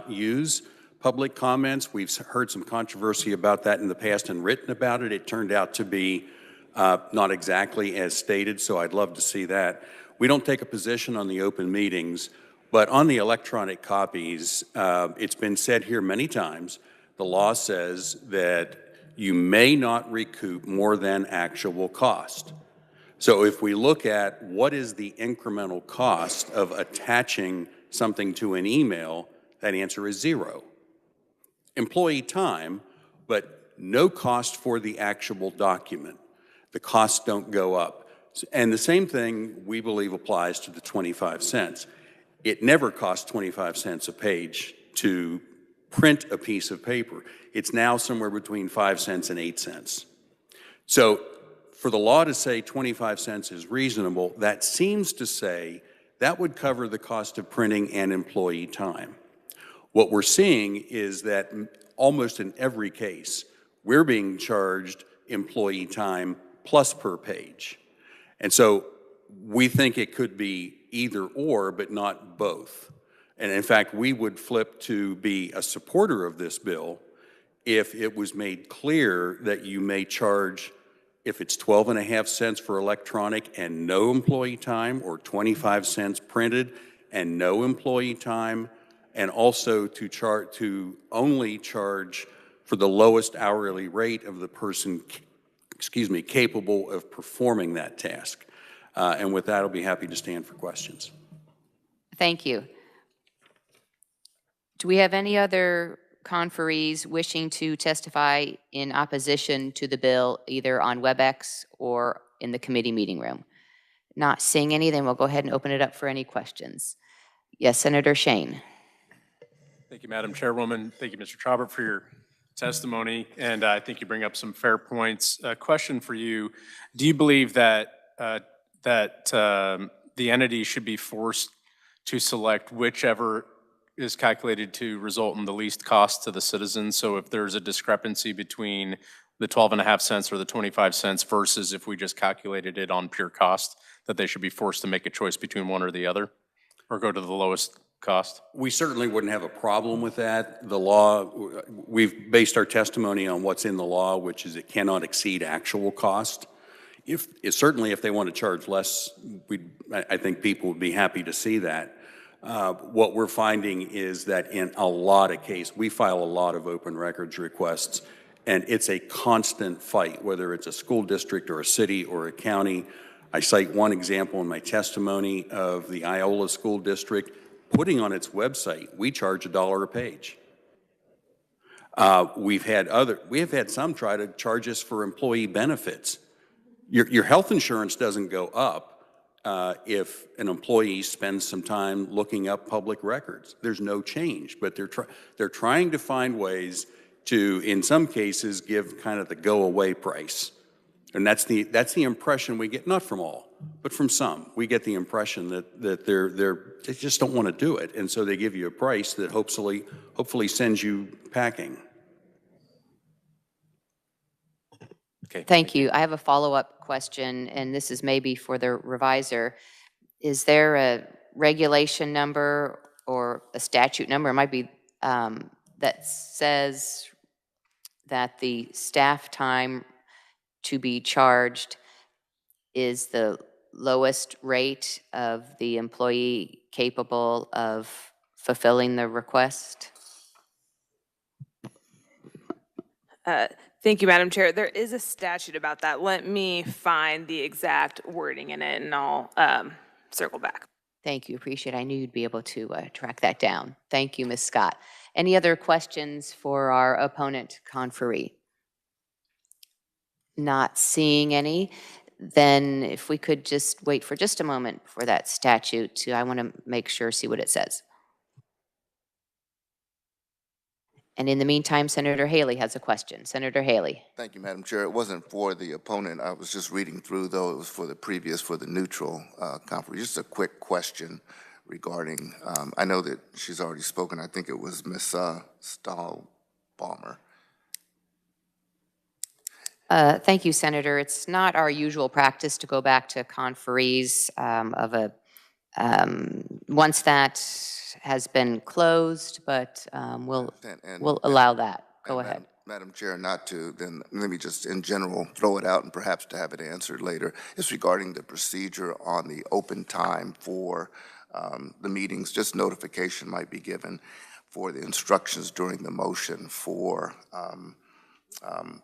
use public comments. We've heard some controversy about that in the past and written about it. It turned out to be not exactly as stated, so I'd love to see that. We don't take a position on the open meetings, but on the electronic copies, it's been said here many times, the law says that you may not recoup more than actual cost. So if we look at what is the incremental cost of attaching something to an email, that answer is 0. Employee time, but no cost for the actual document. The costs don't go up. And the same thing we believe applies to the 25 cents. It never costs 25 cents a page to print a piece of paper. It's now somewhere between 5 cents and 8 cents. So for the law to say 25 cents is reasonable, that seems to say that would cover the cost of printing and employee time. What we're seeing is that almost in every case, we're being charged employee time plus per page. And so we think it could be either or, but not both. And in fact, we would flip to be a supporter of this bill if it was made clear that you may charge, if it's 12.5 cents for electronic and no employee time, or 25 cents printed and no employee time, and also to only charge for the lowest hourly rate of the person, capable of performing that task. And with that, I'll be happy to stand for questions. Thank you. Do we have any other conferees wishing to testify in opposition to the bill, either on WebEx or in the committee meeting room? Not seeing any, then we'll go ahead and open it up for any questions. Yes, Senator Shane. Thank you, Madam Chairwoman. Thank you, Mr. Traubert, for your testimony, and I think you bring up some fair points. A question for you: do you believe that the entity should be forced to select whichever is calculated to result in the least cost to the citizens? So if there's a discrepancy between the 12.5 cents or the 25 cents versus if we just calculated it on pure cost, that they should be forced to make a choice between one or the other, or go to the lowest cost? We certainly wouldn't have a problem with that. The law, we've based our testimony on what's in the law, which is it cannot exceed actual cost. Certainly if they want to charge less, I think people would be happy to see that. What we're finding is that in a lot of cases, we file a lot of open records requests, and it's a constant fight, whether it's a school district or a city or a county. I cite one example in my testimony of the Iola School District putting on its website, we charge $1 a page. We have had some try to charge us for employee benefits. Your health insurance doesn't go up if an employee spends some time looking up public records. There's no change, but they're trying to find ways to, in some cases, give kind of the go-away price. And that's the impression we get, not from all, but from some. We get the impression that they just don't want to do it, and so they give you a price that hopefully sends you packing. Okay. Thank you. I have a follow-up question, and this is maybe for the reviser. Is there a regulation number or a statute number, it might be, that says that the staff time to be charged is the lowest rate of the employee capable of fulfilling the request? Thank you, Madam Chair. There is a statute about that. Let me find the exact wording in it, and I'll circle back. Thank you. Appreciate it. I knew you'd be able to track that down. Thank you, Ms. Scott. Any other questions for our opponent conferee? Not seeing any. Then if we could just wait for just a moment for that statute I want to make sure, see what it says. And in the meantime, Senator Haley has a question. Senator Haley. Thank you, Madam Chair. It wasn't for the opponent. I was just reading through, though. It was for the neutral conference. Just a quick question regarding, I know that she's already spoken. I think it was Ms. Stahlbaumer. Thank you, Senator. It's not our usual practice to go back to conferees once that has been closed, but we'll allow that. Go ahead. Madam Chair, not to, then let me just in general throw it out and perhaps to have it answered later. It's regarding the procedure on the open time for the meetings. Just notification might be given for the instructions during the motion for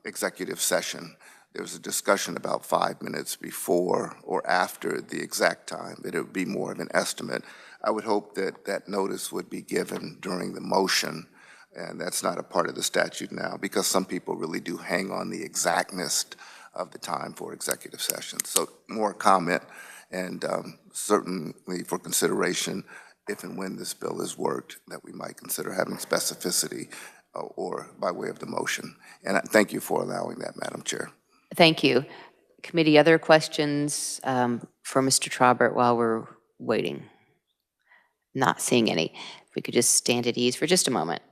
executive session. There was a discussion about 5 minutes before or after the exact time, that it would be more of an estimate. I would hope that that notice would be given during the motion, and that's not a part of the statute now, because some people really do hang on the exactness of the time for executive session. So more comment, and certainly for consideration, if and when this bill is worked, that we might consider having specificity or by way of the motion. And I thank you for allowing that, Madam Chair. Thank you. Committee, other questions for Mr. Trobert while we're waiting? Not seeing any. If we could just stand at ease for just a moment.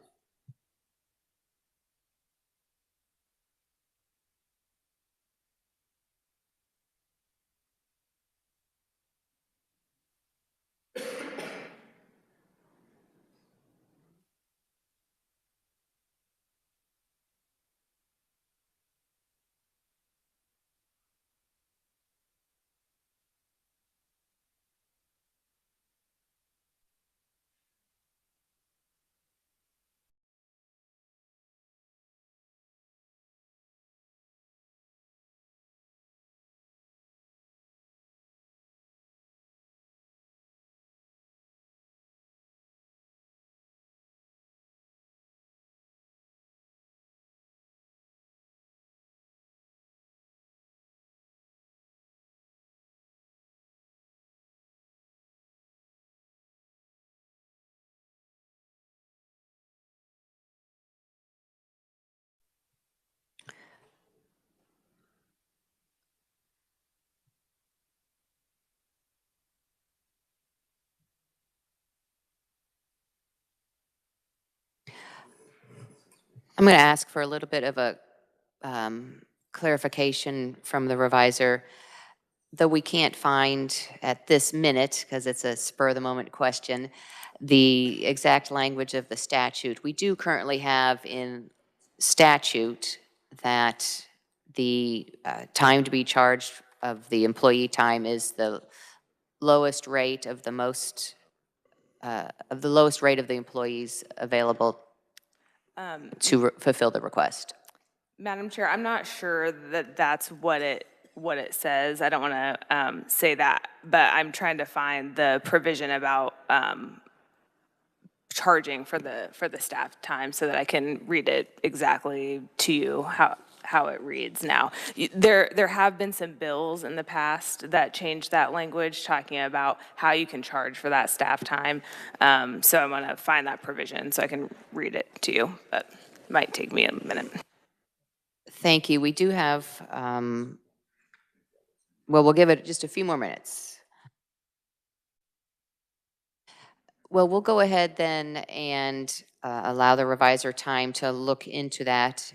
I'm going to ask for a little bit of a clarification from the revisor, though we can't find at this minute, because it's a spur-of-the-moment question, the exact language of the statute. We do currently have in statute that the time to be charged of the employee time is the lowest rate of the lowest rate of the employees available to fulfill the request. Madam Chair, I'm not sure that that's what it says. I don't want to say that, but I'm trying to find the provision about charging for the staff time so that I can read it exactly to you how it reads now. There have been some bills in the past that changed that language, talking about how you can charge for that staff time. So I'm going to find that provision so I can read it to you, but it might take me a minute. Thank you. We do have, well, we'll give it just a few more minutes. Well, we'll go ahead then and allow the revisor time to look into that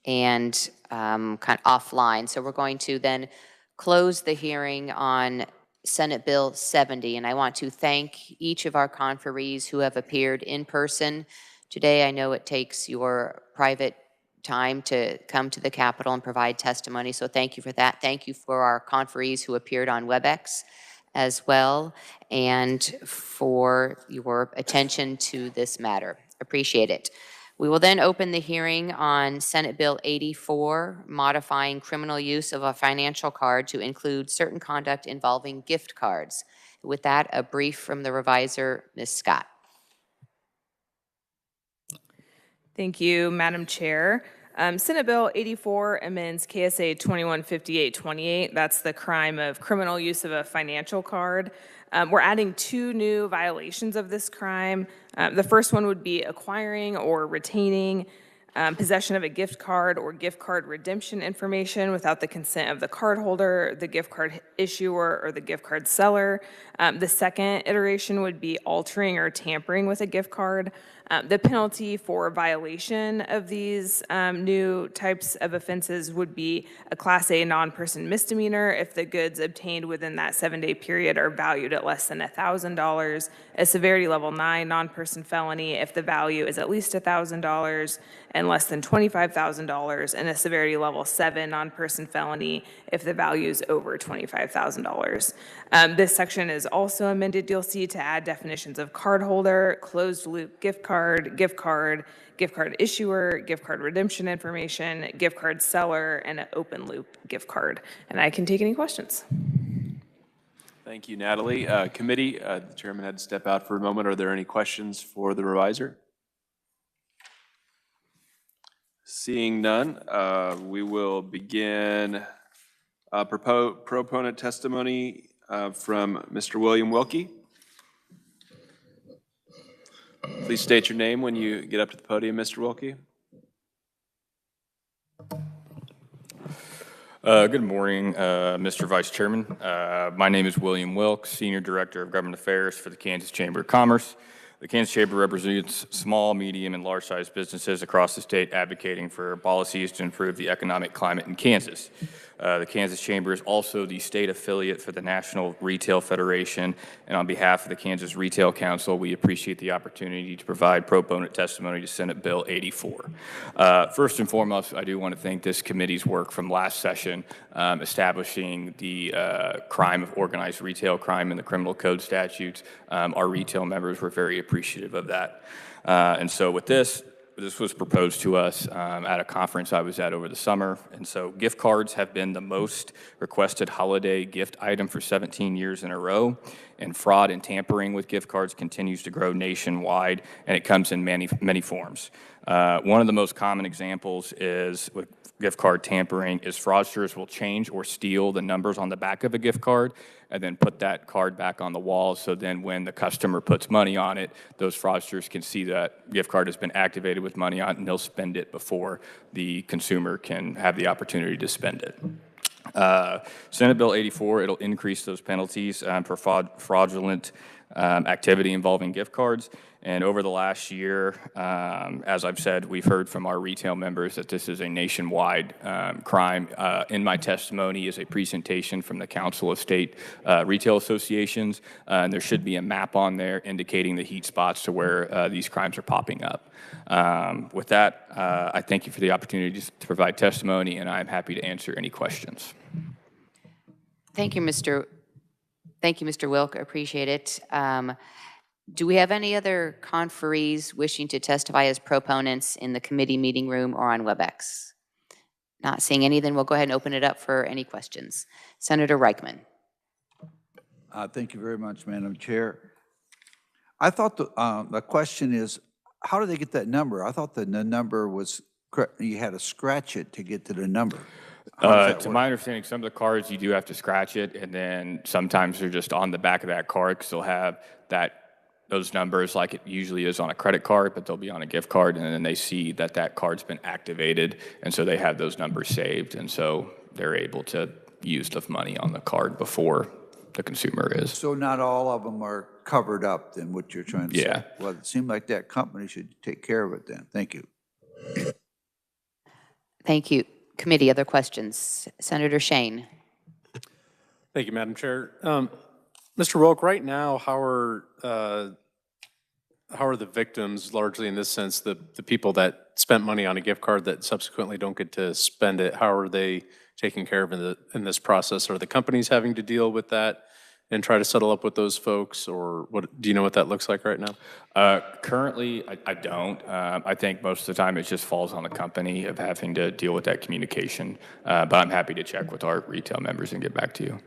and kind of offline. So we're going to then close the hearing on Senate Bill 70, and I want to thank each of our conferees who have appeared in person today. I know it takes your private time to come to the Capitol and provide testimony, so thank you for that. Thank you for our conferees who appeared on WebEx as well, and for your attention to this matter. Appreciate it. We will then open the hearing on Senate Bill 84, modifying criminal use of a financial card to include certain conduct involving gift cards. With that, a brief from the revisor, Ms. Scott. Thank you, Madam Chair. Senate Bill 84 amends KSA 215828. That's the crime of criminal use of a financial card. We're adding 2 new violations of this crime. The first one would be acquiring or retaining possession of a gift card or gift card redemption information without the consent of the cardholder, the gift card issuer, or the gift card seller. The second iteration would be altering or tampering with a gift card. The penalty for violation of these new types of offenses would be a Class A non-person misdemeanor if the goods obtained within that 7-day period are valued at less than $1,000, a severity level 9 non-person felony if the value is at least $1,000 and less than $25,000, and a severity level 7 non-person felony if the value is over $25,000. This section is also amended, you'll see, to add definitions of cardholder, closed-loop gift card, gift card issuer, gift card redemption information, gift card seller, and an open-loop gift card. And I can take any questions. Thank you, Natalie. Committee, the chairman had to step out for a moment. Are there any questions for the reviser? Seeing none, we will begin proponent testimony from Mr. William Wilkie. Please state your name when you get up to the podium, Mr. Wilkie. Good morning, Mr. Vice Chairman. My name is William Wilkes, Senior Director of Government Affairs for the Kansas Chamber of Commerce. The Kansas Chamber represents small, medium, and large-sized businesses across the state advocating for policies to improve the economic climate in Kansas. The Kansas Chamber is also the state affiliate for the National Retail Federation, and on behalf of the Kansas Retail Council, we appreciate the opportunity to provide proponent testimony to Senate Bill 84. First and foremost, I do want to thank this committee's work from last session establishing the crime of organized retail crime in the criminal code statutes. Our retail members were very appreciative of that. And so with this was proposed to us at a conference I was at over the summer. And so gift cards have been the most requested holiday gift item for 17 years in a row. And fraud and tampering with gift cards continues to grow nationwide, and it comes in many forms. One of the most common examples is with gift card tampering is fraudsters will change or steal the numbers on the back of a gift card and then put that card back on the wall. So then when the customer puts money on it, those fraudsters can see that gift card has been activated with money on it, and they'll spend it before the consumer can have the opportunity to spend it. Senate Bill 84, it'll increase those penalties for fraudulent activity involving gift cards. And over the last year, as I've said, we've heard from our retail members that this is a nationwide crime. In my testimony is a presentation from the Council of State Retail Associations, and there should be a map on there indicating the heat spots to where these crimes are popping up. With that, I thank you for the opportunity to provide testimony, and I'm happy to answer any questions. Thank you, Mr. Wilk. I appreciate it. Do we have any other conferees wishing to testify as proponents in the committee meeting room or on WebEx? Not seeing any, then we'll go ahead and open it up for any questions. Senator Reichman. Thank you very much, Madam Chair. I thought the question is, how do they get that number? I thought the number was, you had to scratch it to get to the number. To my understanding, some of the cards you do have to scratch it, and then sometimes they're just on the back of that card because they'll have those numbers like it usually is on a credit card, but they'll be on a gift card, and then they see that that card's been activated, and so they have those numbers saved, and so they're able to use the money on the card before the consumer is. So not all of them are covered up, then, what you're trying to say? Yeah. Well, it seemed like that company should take care of it then. Thank you. Thank you. Committee, other questions? Senator Shane. Thank you, Madam Chair. Mr. Wilk, right now, how are the victims, largely in this sense, the people that spent money on a gift card that subsequently don't get to spend it, how are they taken care of in this process? Are the companies having to deal with that and try to settle up with those folks, or what? Do you know what that looks like right now? Currently, I don't. I think most of the time it just falls on the company of having to deal with that communication, but I'm happy to check with our retail members and get back to you.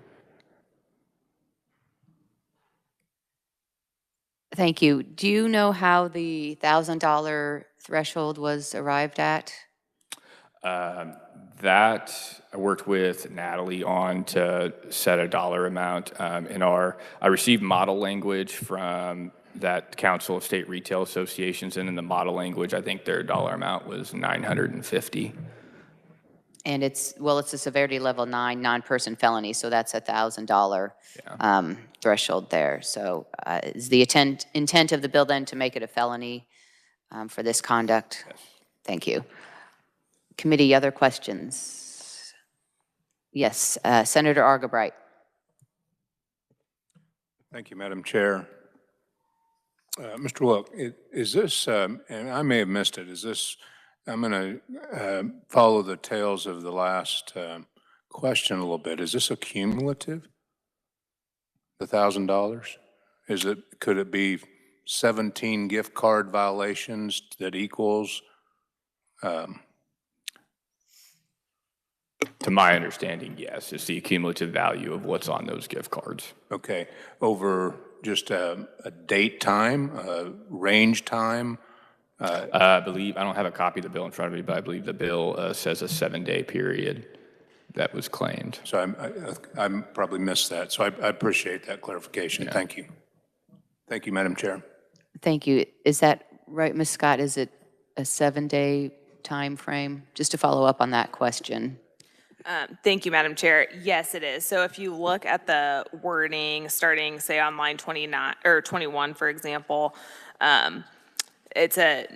Thank you. Do you know how the $1,000 threshold was arrived at? That I worked with Natalie on to set a dollar amount. I received model language from that Council of State Retail Associations, and in the model language, I think their dollar amount was $950. And it's a severity level 9 non-person felony, so that's $1,000 threshold there. So is the intent of the bill then to make it a felony for this conduct? Yes. Thank you. Committee, other questions? Yes, Senator Argabright. Thank you, Madam Chair. Mr. Wilk, is this, and I may have missed it, is this, I'm going to follow the tails of the last question a little bit. Is this a cumulative, the $1,000? Could it be 17 gift card violations that equals? To my understanding, yes, it's the cumulative value of what's on those gift cards. Okay, over just a date time, a range time? I believe, I don't have a copy of the bill in front of me, but I believe the bill says a 7-day period that was claimed. So I probably missed that. So I appreciate that clarification. Yeah. Thank you. Thank you, Madam Chair. Thank you. Is that right, Ms. Scott? Is it a 7-day time frame? Just to follow up on that question. Thank you, Madam Chair. Yes, it is. So if you look at the wording starting, say, on line 29 or 21, for example, it's a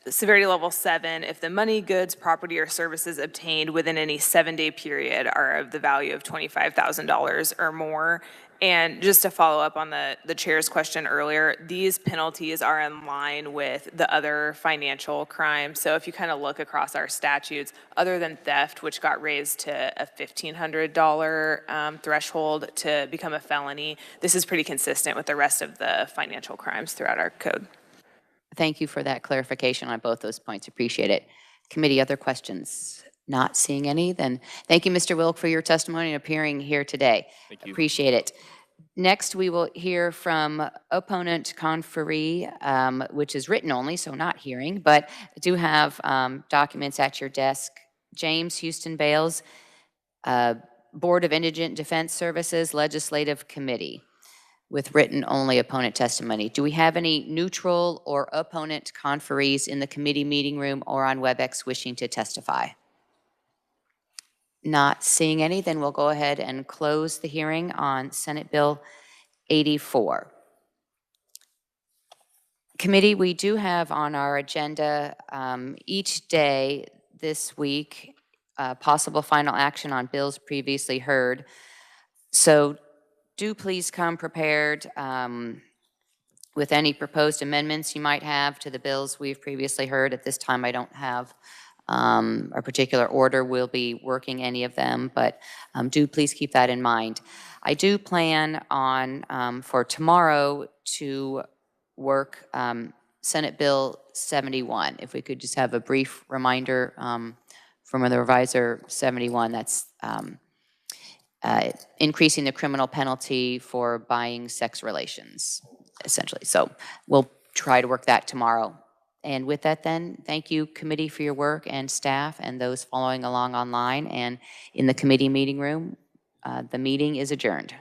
severity level 7 if the money, goods, property, or services obtained within any 7-day period are of the value of $25,000 or more. And just to follow up on the chair's question earlier, these penalties are in line with the other financial crimes. So if you kind of look across our statutes, other than theft, which got raised to a $1,500 threshold to become a felony, this is pretty consistent with the rest of the financial crimes throughout our code. Thank you for that clarification on both those points. Appreciate it. Committee, other questions? Not seeing any, then thank you, Mr. Wilk, for your testimony and appearing here today. Thank you. Appreciate it. Next, we will hear from opponent conferee, which is written only, so not hearing, but I do have documents at your desk. James Houston Bales, Board of Indigent Defense Services Legislative Committee, with written only opponent testimony. Do we have any neutral or opponent conferees in the committee meeting room or on WebEx wishing to testify? Not seeing any, then we'll go ahead and close the hearing on Senate Bill 84. Committee, we do have on our agenda each day this week possible final action on bills previously heard. So do please come prepared with any proposed amendments you might have to the bills we've previously heard. At this time, I don't have a particular order. We'll be working any of them, but do please keep that in mind. I do plan on, for tomorrow, to work Senate Bill 71. If we could just have a brief reminder from the revisor 71, that's increasing the criminal penalty for buying sex relations, essentially. So we'll try to work that tomorrow. And with that then, thank you, committee, for your work, and staff, and those following along online and in the committee meeting room. The meeting is adjourned.